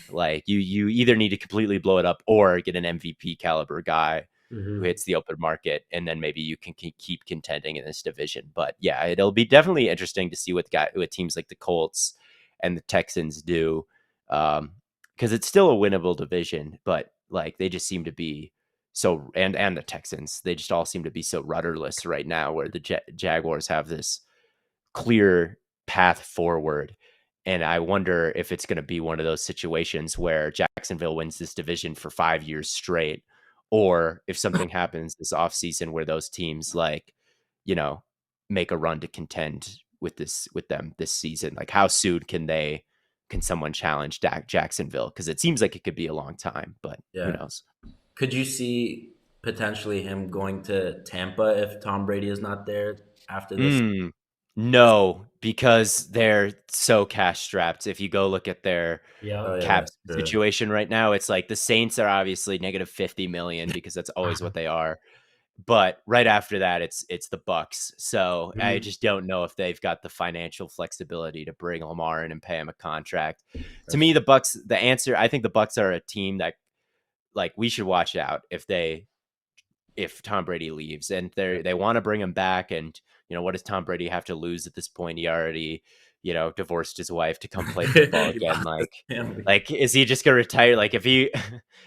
Like you either need to completely blow it up or get an MVP caliber guy who Mhm. hits the open market, and then maybe you can keep contending in this division. But yeah, it'll be definitely interesting to see what teams like the Colts and the Texans do, because it's still a winnable division, but like they just seem to be so, and the Texans, they just all seem to be so rudderless right now, where the Jaguars have this clear path forward. And I wonder if it's going to be one of those situations where Jacksonville wins this division for 5 years straight, or if something happens this offseason where those teams like, you know, make a run to contend with them this season. Like how soon can someone challenge Jacksonville? Because it seems like it could be a long time, but who Yeah. knows? Could you see potentially him going to Tampa if Tom Brady is not there after this? Mm, no, because they're so cash strapped. If you go look at their Oh Yep. yeah, cap that's true. situation right now, it's like the Saints are obviously negative 50 million, because that's always what they are. But right after that, it's the Bucks. So I Mhm. just don't know if they've got the financial flexibility to bring Lamar in and pay him a contract. To That's me, the answer, I think the Bucks are a team that like we should watch out if Tom Brady leaves, and they want to bring him back. And what does Tom Brady have to lose at this point? He already divorced his wife to come play football he again. lost his family. Like is he just gonna retire? Like if he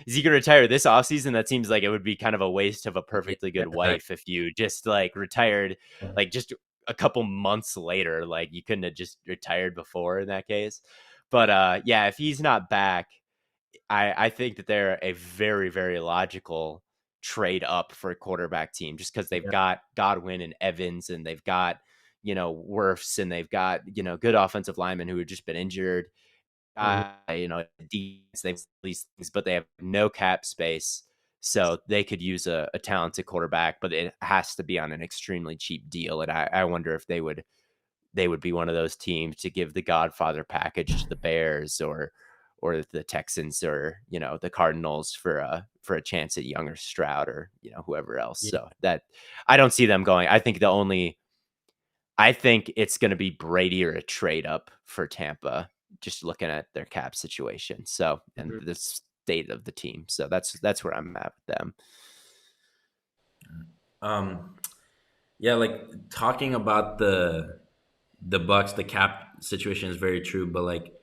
is he gonna retire this offseason? That seems like it would be kind of a waste of a perfectly good Yeah. wife if you just like retired like just a couple months later. Like you couldn't have just retired before in that case. But yeah, if he's not back, I think that they're a very, very logical trade up for a quarterback team, just because they've Yeah. got Godwin and Evans, and they've got, Wirfs, and they've got, good offensive linemen who have just been injured. Mhm. Defense, they've these things, but they have no cap space. So they could use a talented quarterback, but it has to be on an extremely cheap deal. And I wonder if they would be one of those teams to give the Godfather package to the Bears or the Texans, or the Cardinals for a chance at Young or Stroud, or whoever else. Yeah. So that I don't see them going. I think it's going to be Brady or a trade up for Tampa, just looking at their cap situation. So, and Mhm. this state of the team. So that's where I'm at with them. Um, yeah, like talking about the Bucks, the cap situation is very true, but like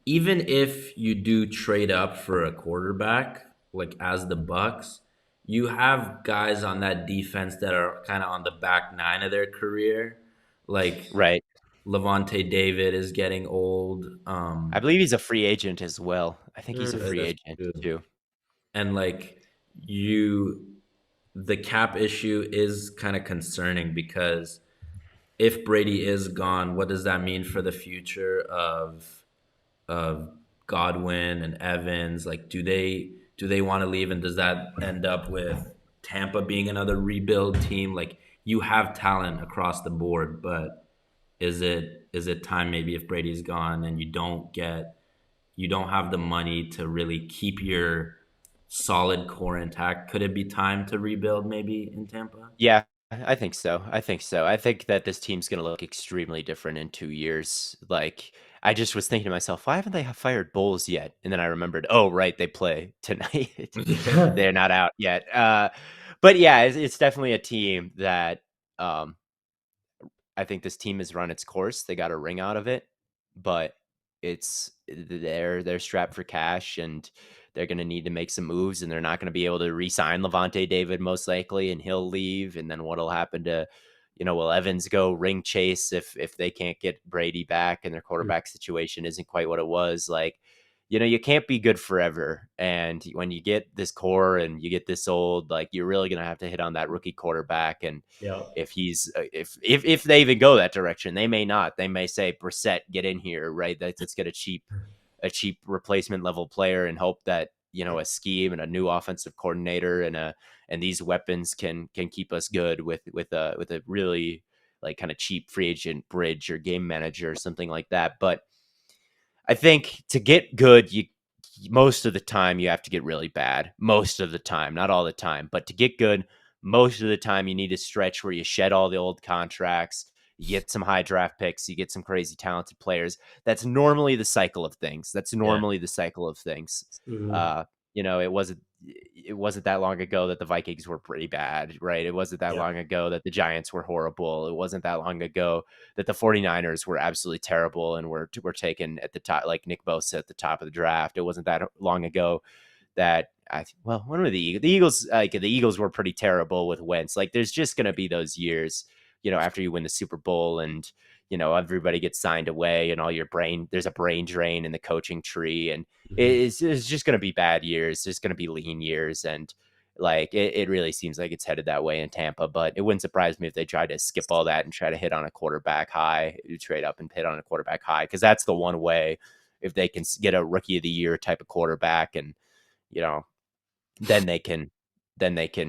even if you do trade up for a quarterback, like as the Bucks, you have guys on that defense that are kind of on the back nine of their career. Like Right. Levante David is getting old. I believe he's a free agent as well. I think he's a free That's agent true. too. And like you, the cap issue is kind of concerning because if Brady is gone, what does that mean for the future of Godwin and Evans? Like, do they want to leave, and does that end up with Tampa being another rebuild team? Like, you have talent across the board, but is it time maybe if Brady's gone and you don't have the money to really keep your solid core intact? Could it be time to rebuild maybe in Tampa? Yeah, I think so. I think so. I think that this team's going to look extremely different in 2 years. Like, I just was thinking to myself, why haven't they fired Bowles yet? And then I remembered, oh, right, they play tonight. They're not out yet. But yeah, it's definitely a team that um, I think this team has run its course. They got a ring out of it, but they're strapped for cash and they're going to need to make some moves, and they're not going to be able to re-sign Levante David most likely, and he'll leave. And then what'll happen to, will Evans go ring chase if they can't get Brady back and their quarterback situation isn't quite what it was? Like, you can't be good forever. And when you get this core and you get this old, like you're really going to have to hit on that rookie quarterback. And Yeah. if he's if they even go that direction, they may not. They may say, Brissett, get in here, right? Let's get a cheap replacement level player and hope that a scheme and a new offensive coordinator and these weapons can keep us good with a really like kind of cheap free agent bridge or game manager or something like that. But I think to get good, you most of the time you have to get really bad. Most of the time, not all the time, but to get good, most of the time you need a stretch where you shed all the old contracts, you get some high draft picks, you get some crazy talented players. That's normally the cycle of things. That's Yeah. normally the cycle of things. Mhm. Uh, it wasn't that long ago that the Vikings were pretty bad, right? It wasn't that Yeah. long ago that the Giants were horrible. It wasn't that long ago that the 49ers were absolutely terrible and were taken at the top, like Nick Bosa at the top of the draft. It wasn't that long ago that when were the Eagles? The Eagles were pretty terrible with Wentz. Like, there's just going to be those years, after you win the Super Bowl and, everybody gets signed away and there's a brain drain in the coaching tree. And it's just going to be bad years. There's going to be lean years. And like, it really seems like it's headed that way in Tampa, but it wouldn't surprise me if they try to skip all that and try to hit on a quarterback high, trade up and hit on a quarterback high. Cause that's the one way if they can get a rookie of the year type of quarterback and, you know, then they can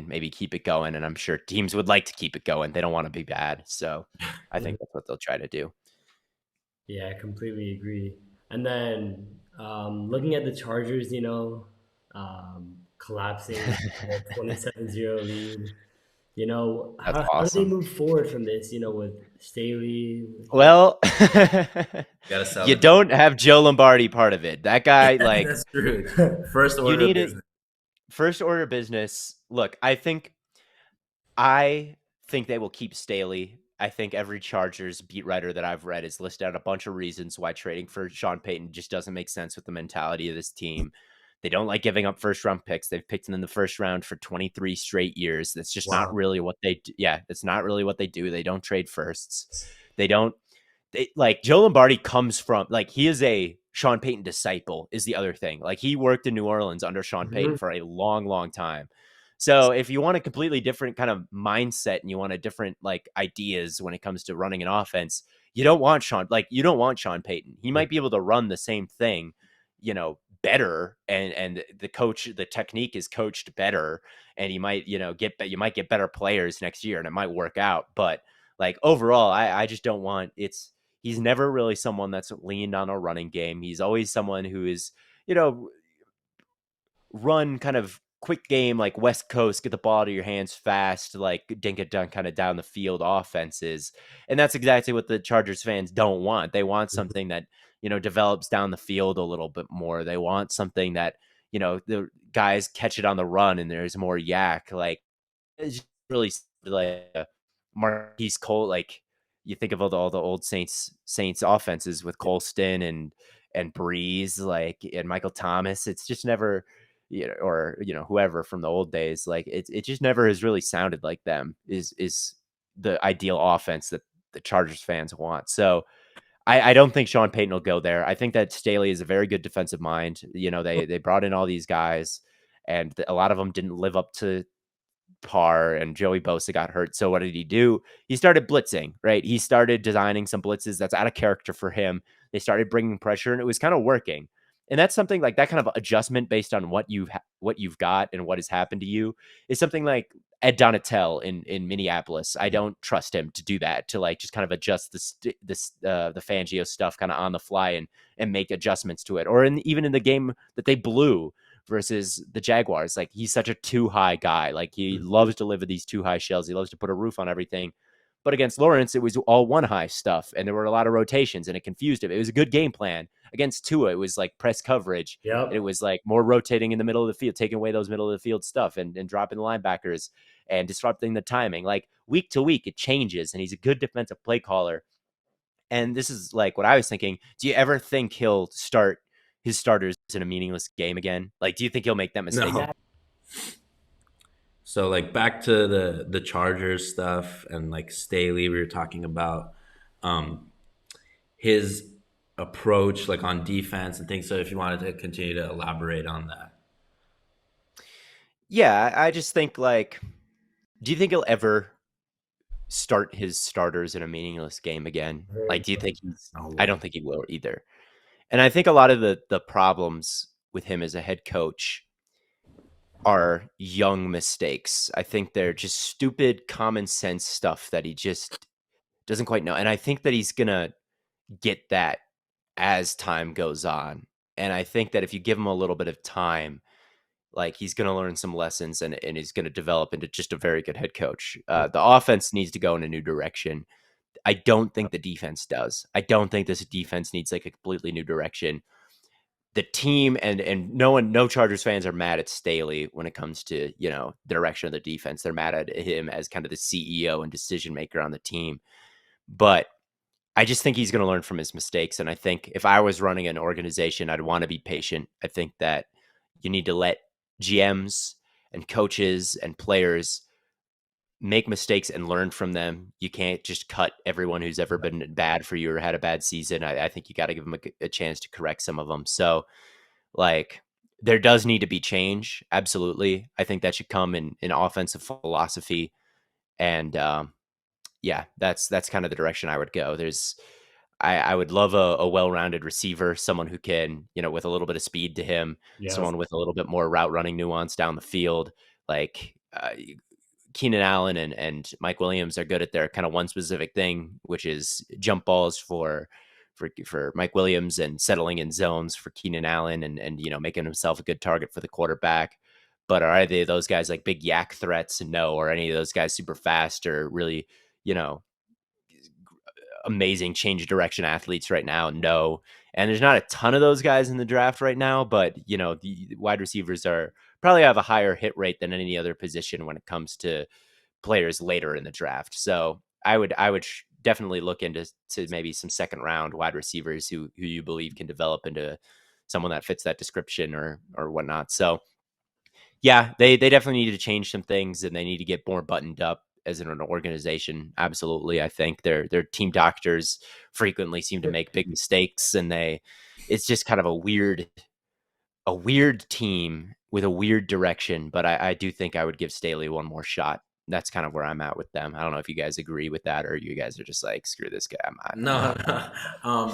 maybe keep it going. And I'm sure teams would like to keep it going. They don't want to be bad. So I think that's what they'll try to do. Yeah, I completely agree. And then looking at the Chargers, collapsing the 27-0 lead, That's how do they awesome. move forward from this, with Staley? Well, Gotta sell you it now. don't have Joe Lombardi part of it. That guy, like, That's true. First you order of need a business. first order of business. Look, I think they will keep Staley. I think every Chargers beat writer that I've read has listed out a bunch of reasons why trading for Sean Payton just doesn't make sense with the mentality of this team. They don't like giving up first round picks. They've picked them in the first round for 23 straight years. That's just not Wow. really what they do. Yeah, that's not really what they do. They don't trade firsts. They don't like Joe Lombardi comes from like he is a Sean Payton disciple is the other thing. Like he worked in New Orleans under Sean Payton Mhm. for a long, long time. So if you want a completely different kind of mindset and you want a different like ideas when it comes to running an offense, you don't want Sean Payton. He Yeah. might be able to run the same thing, better and the technique is coached better and you might get better players next year and it might work out. But like overall, I just don't want he's never really someone that's leaned on a running game. He's always someone who is, you know, run kind of quick game, like West Coast, get the ball to your hands fast, like dink it dunk kind of down the field offenses. And that's exactly what the Chargers fans don't want. They want something that, develops down the field a little bit more. They want something that, the guys catch it on the run and there's more yak. Like it's just really like Marquise Cole. Like you think of all the old Saints offenses with Colston and Breeze, like and Michael Thomas. It's just never, or whoever from the old days. Like it just never has really sounded like them. Is the ideal offense that the Chargers fans want. So I don't think Sean Payton will go there. I think that Staley is a very good defensive mind. They brought in all these guys, and a lot of them didn't live up to par, and Joey Bosa got hurt. So what did he do? He started blitzing, right? He started designing some blitzes that's out of character for him. They started bringing pressure, and it was kind of working. And that's something like that kind of adjustment based on what you've got and what has happened to you is something like Ed Donatel in Minneapolis. I don't trust him to do that, to like just kind of adjust the Fangio stuff kind of on the fly and make adjustments to it. Or even in the game that they blew versus the Jaguars, like he's such a too high guy. Like he loves to live with these too high shells. He loves to put a roof on everything. But against Lawrence, it was all one high stuff, and there were a lot of rotations, and it confused him. It was a good game plan. Against Tua, it was like press coverage, and it Yep. was like more rotating in the middle of the field, taking away those middle of the field stuff, and dropping the linebackers and disrupting the timing. Like week to week, it changes, and he's a good defensive play caller. And this is like what I was thinking. Do you ever think he'll start his starters in a meaningless game again? Like, do you think he'll make that mistake? No. So like back to the Chargers stuff and like Staley, we were talking about his approach like on defense and things. So if you wanted to continue to elaborate on that. Yeah, I just think like, do you think he'll ever start his starters in a meaningless game again? Like, do you think he's? No I way. don't think he will either. And I think a lot of the problems with him as a head coach are young mistakes. I think they're just stupid common sense stuff that he just doesn't quite know. And I think that he's gonna get that as time goes on. And I think that if you give him a little bit of time, like he's going to learn some lessons and he's going to develop into just a very good head coach. The offense needs to go in a new direction. I don't think the defense does. I don't think this defense needs like a completely new direction. The team and no Chargers fans are mad at Staley when it comes to, the direction of the defense. They're mad at him as kind of the CEO and decision maker on the team. But I just think he's going to learn from his mistakes. And I think if I was running an organization, I'd want to be patient. I think that you need to let GMs and coaches and players make mistakes and learn from them. You can't just cut everyone who's ever been bad for you or had a bad season. I think you got to give them a chance to correct some of them. So, like, there does need to be change. Absolutely. I think that should come in offensive philosophy. And yeah, that's kind of the direction I would go. I would love a well-rounded receiver, someone who can, with a little bit of speed to him, Yeah. someone with a little bit more route running nuance down the field. Like Keenan Allen and Mike Williams are good at their kind of one specific thing, which is jump balls for Mike Williams and settling in zones for Keenan Allen and making himself a good target for the quarterback. But are any of those guys like big yak threats? No. Or any of those guys super fast or really, you know, amazing change direction athletes right now? No. And there's not a ton of those guys in the draft right now, but the wide receivers are probably have a higher hit rate than any other position when it comes to players later in the draft. So I would definitely look into maybe some second round wide receivers who you believe can develop into someone that fits that description or whatnot. So yeah, they definitely need to change some things and they need to get more buttoned up as an organization. Absolutely. I think their team doctors frequently seem to make big mistakes and it's just kind of a weird team with a weird direction, but I do think I would give Staley one more shot. That's kind of where I'm at with them. I don't know if you guys agree with that or you guys are just like, screw this guy. I'm No, out. no.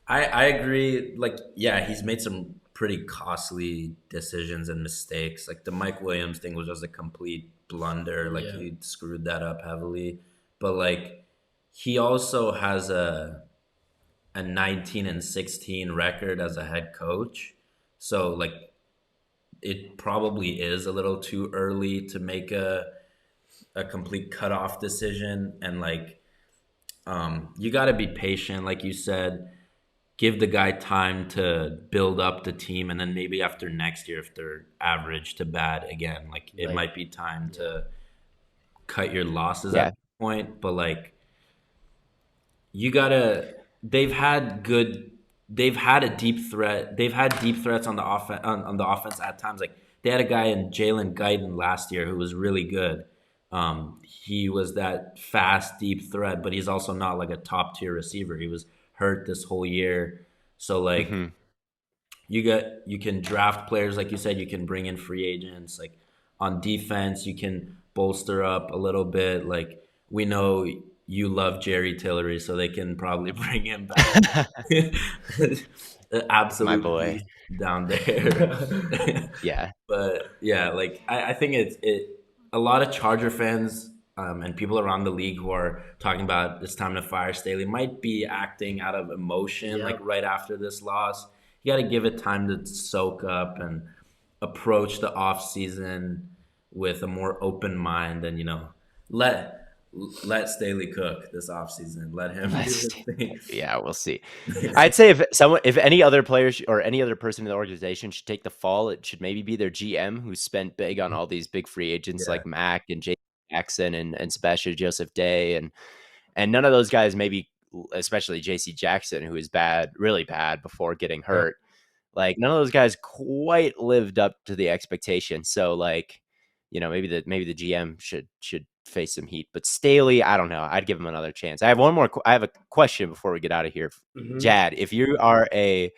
I agree. Like, yeah, he's made some pretty costly decisions and mistakes. Like the Mike Williams thing was just a complete blunder. Like Yeah. he screwed that up heavily. But like he also has a 19-16 record as a head coach. So like it probably is a little too early to make a complete cutoff decision and like you got to be patient like you said. give the guy time to build up the team, and then maybe after next year, if they're average to bad again, like it Like, might be time yeah, to cut your losses at Yeah. that point. But like you gotta, they've had good, they've had a deep threat, they've had deep threats on the on the offense at times. Like they had a guy in Jalen Guyton last year who was really good. He was that fast, deep threat, but he's also not like a top tier receiver. He was hurt this whole year. So like Hmm. you can draft players like you said, you can bring in free agents. Like on defense, you can bolster up a little bit. Like we know you love Jerry Tillery, so they can probably bring him back. My Absolute boy. beast down there. Yeah. But yeah, like I think it a lot of Charger fans and people around the league who are talking about it's time to fire Staley might be acting out of emotion, like yep. right after this loss. You got to give it time to soak up and approach the off season with a more open mind, and let let Staley cook this off season. Let him do Let's his thing. Yeah, we'll see. I'd say if any other players or any other person in the organization should take the fall, it should maybe be their GM who spent big on all these big free agents Yeah. like Mac and Jay Jackson and Sebastian Joseph Day and none of those guys maybe especially JC Jackson who is bad, really bad before getting Yeah. hurt. Like none of those guys quite lived up to the expectation. So like, maybe the GM should face some heat. But Staley, I don't know. I'd give him another chance. I have one more. I have a question before we get out of here. Hmm. Jad, if you are a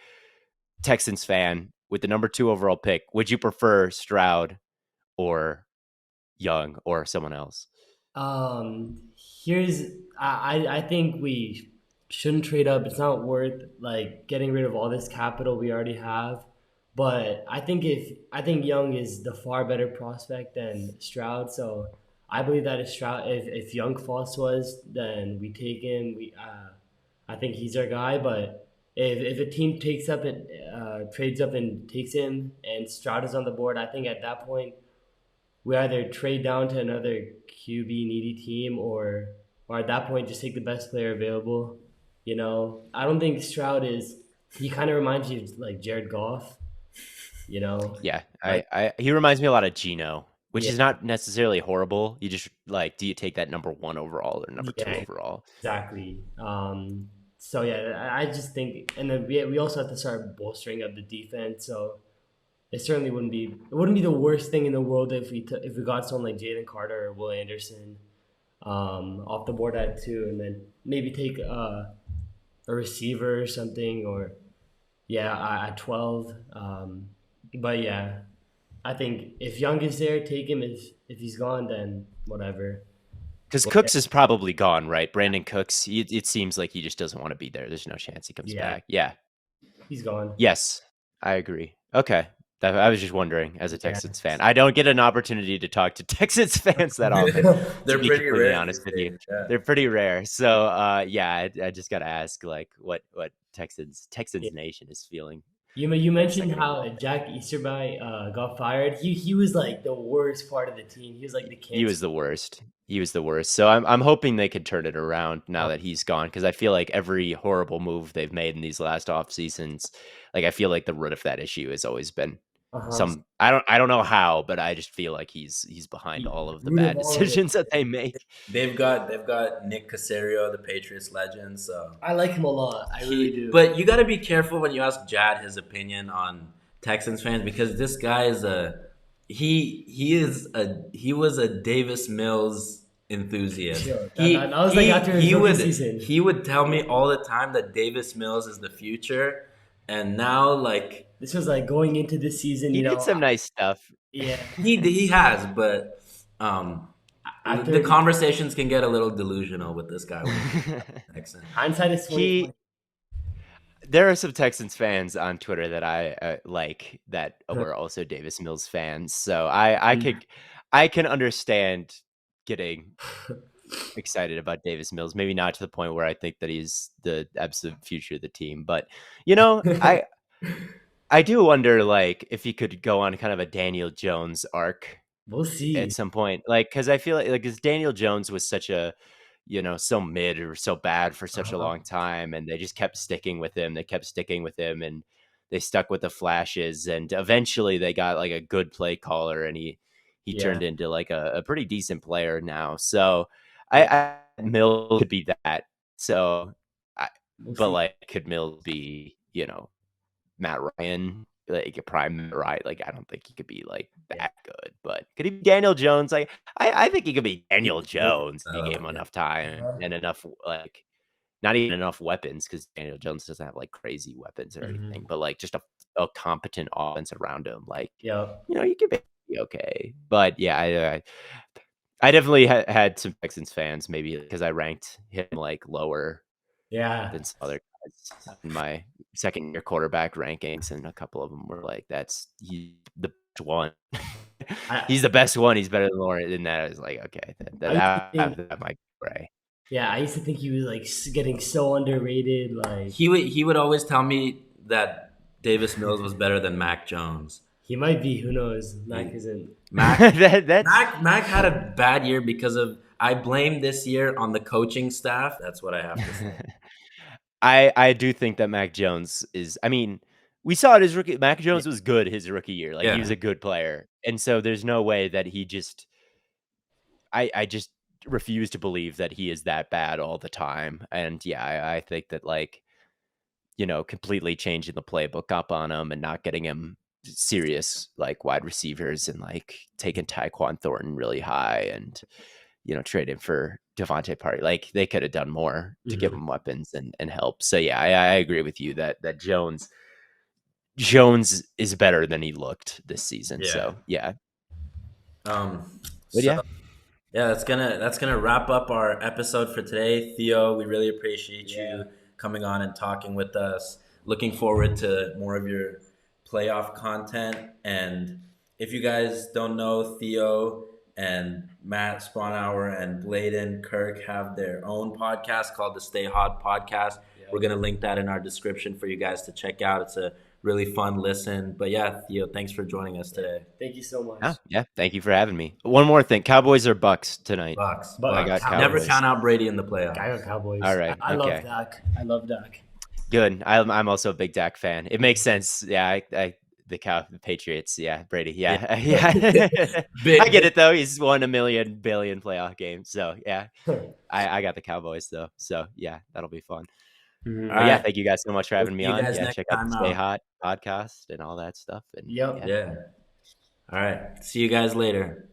Texans fan with the number 2 overall pick, would you prefer Stroud or Young or someone else? Here's I think we shouldn't trade up. It's not worth like getting rid of all this capital we already have. But I think Young is the far better prospect than Stroud. So I believe that if Young falls to us, then we take him. I think he's our guy. But if a team takes up and trades up and takes him, and Stroud is on the board, I think at that point we either trade down to another QB needy team or at that point just take the best player available. I don't think Stroud is. He kind of reminds you of like Jared Goff. You know, Yeah, like he reminds me a lot of Gino, which yeah, is not necessarily horrible. You just like, do you take that number 1 overall or number 2 yeah, overall? exactly. So yeah, I just think, and then we also have to start bolstering up the defense. So it wouldn't be the worst thing in the world if we got someone like Jalen Carter or Will Anderson off the board at 2, and then maybe take a receiver or something, or yeah, at 12. But yeah, I think if Young is there, take him. If he's gone, then whatever. Because But Cooks is probably gone, right? Brandon Cooks, it seems like he just doesn't want to be there. There's no chance he comes yeah, back. Yeah. he's gone. Yes, I agree. Okay. I was just wondering as a Yeah, Texans fan. I don't get an opportunity to talk to Texans fans that often, to They're be pretty completely rare honest these with you. days. Yeah. They're pretty rare. So, yeah, I just got to ask, like, what yeah. Texans Nation is feeling You in the mentioned second how overall pick. Jack Easterby got fired. He was like the worst part of the team. He was like the He cancer. was the worst. He was the worst. So I'm hoping they could turn it around now that he's gone because I feel like every horrible move they've made in these last off seasons, like I feel like the root of that issue has always been Uh-huh. some I don't know how, but I just feel like he's behind all of the Root of bad all of it. decisions that they make. They've got Nick Casario, the Patriots legend. So I like him a lot. I really do. but you got to be careful when you ask Jad his opinion on Texans fans, because this guy is he was a Davis Mills enthusiast. Yo, that was like after his He rookie would season. he would tell me all the time that Davis Mills is the future, and now like This was like going into this season. He did some nice stuff. Yeah. he has, but the After conversations can get a little delusional with this guy when he Texans. hindsight is 2020. he There are some Texans fans on Twitter that I like that were also Davis Mills fans. So I can understand getting excited about Davis Mills. Maybe not to the point where I think that he's the absolute future of the team, but I do wonder like if he could go on kind of a Daniel Jones arc We'll at see. some point, like because I feel like 'cause Daniel Jones was such a so mid or so bad for such a Uh-huh. long time, and they just kept sticking with him. They kept sticking with him, and they stuck with the flashes, and eventually they got like a good play caller, and he Yeah. turned into like a pretty decent player now. So Yeah. I Mills could be that. So We'll but see. like could Mills be, Matt Ryan, like a prime Matt Ryan? Like I don't think he could be like Yeah. that good, but could he be Daniel Jones? Like I think he could be Yeah, Daniel I think Jones if you gave so. him Yeah. enough time Uh-huh. and enough like not even enough weapons because Daniel Jones doesn't have like crazy weapons or anything, Hmm. but like just a competent offense around him. Like, Yep. you could be okay. But yeah, I definitely had some Texans fans maybe because I ranked him like lower Yeah. than some other guys in my second year quarterback rankings, and a couple of them were like, he's the best one. I He's the best one. He's better than Lauren. And that I was like, okay, I used to think that might be right. yeah, I used to think he was like getting so underrated. Like He would always tell me that Davis Mills was better than Mac Jones. he might be. Who knows? Mac He, isn't. Mac That's Mac had a bad year because of I blame this year on the coaching staff. That's what I have to say. I do think that Mac Jones is. I mean, we saw it his rookie. Mac Yeah. Jones was good his rookie year. Like he was Yeah. a good player, and so there's no way that he just. I just refuse to believe that he is that bad all the time. And yeah, I think that like completely changing the playbook up on him and not getting him serious like wide receivers and like taking Tyquan Thornton really high and trading for Devontae Party. Like they could have done more to give Mhm. him weapons and help. So yeah, I agree with you that Jones is better than he looked this season. Yeah. So yeah, Um. but So yeah, yeah, that's gonna wrap up our episode for today, Theo. We really appreciate Yeah. you coming on and talking with us. Looking forward to more of your playoff content. And if you guys don't know, Theo and Matt Sponhour and Bladen Kirk have their own podcast called the Stay Hot Podcast. We're Yep. gonna link that in our description for you guys to check out. It's a really fun listen. But yeah, Theo, thanks for joining us Yeah. today. Thank you so oh, much. yeah. Thank you for having me. One more thing: Cowboys or Bucks tonight? Bucks, But I Bucks. got Never Cowboys. count Cowboys. out Brady in the I got playoffs. All Cowboys. right. I love Okay. Dak. I love Dak. Good. I'm also a big Dak fan. It makes sense. Yeah, the Patriots. Yeah, Brady. Yeah. Yeah, yeah. I Big, get big. it though. He's won a million billion playoff games. So yeah, I got the Cowboys though. So yeah, that'll be fun. All But Mhm. yeah, right. thank you guys so much for We'll having me see you on. guys Yeah, next check out the time Stay out. Hot podcast and all that stuff. And Yep. yeah. Yeah. All right. See you guys later.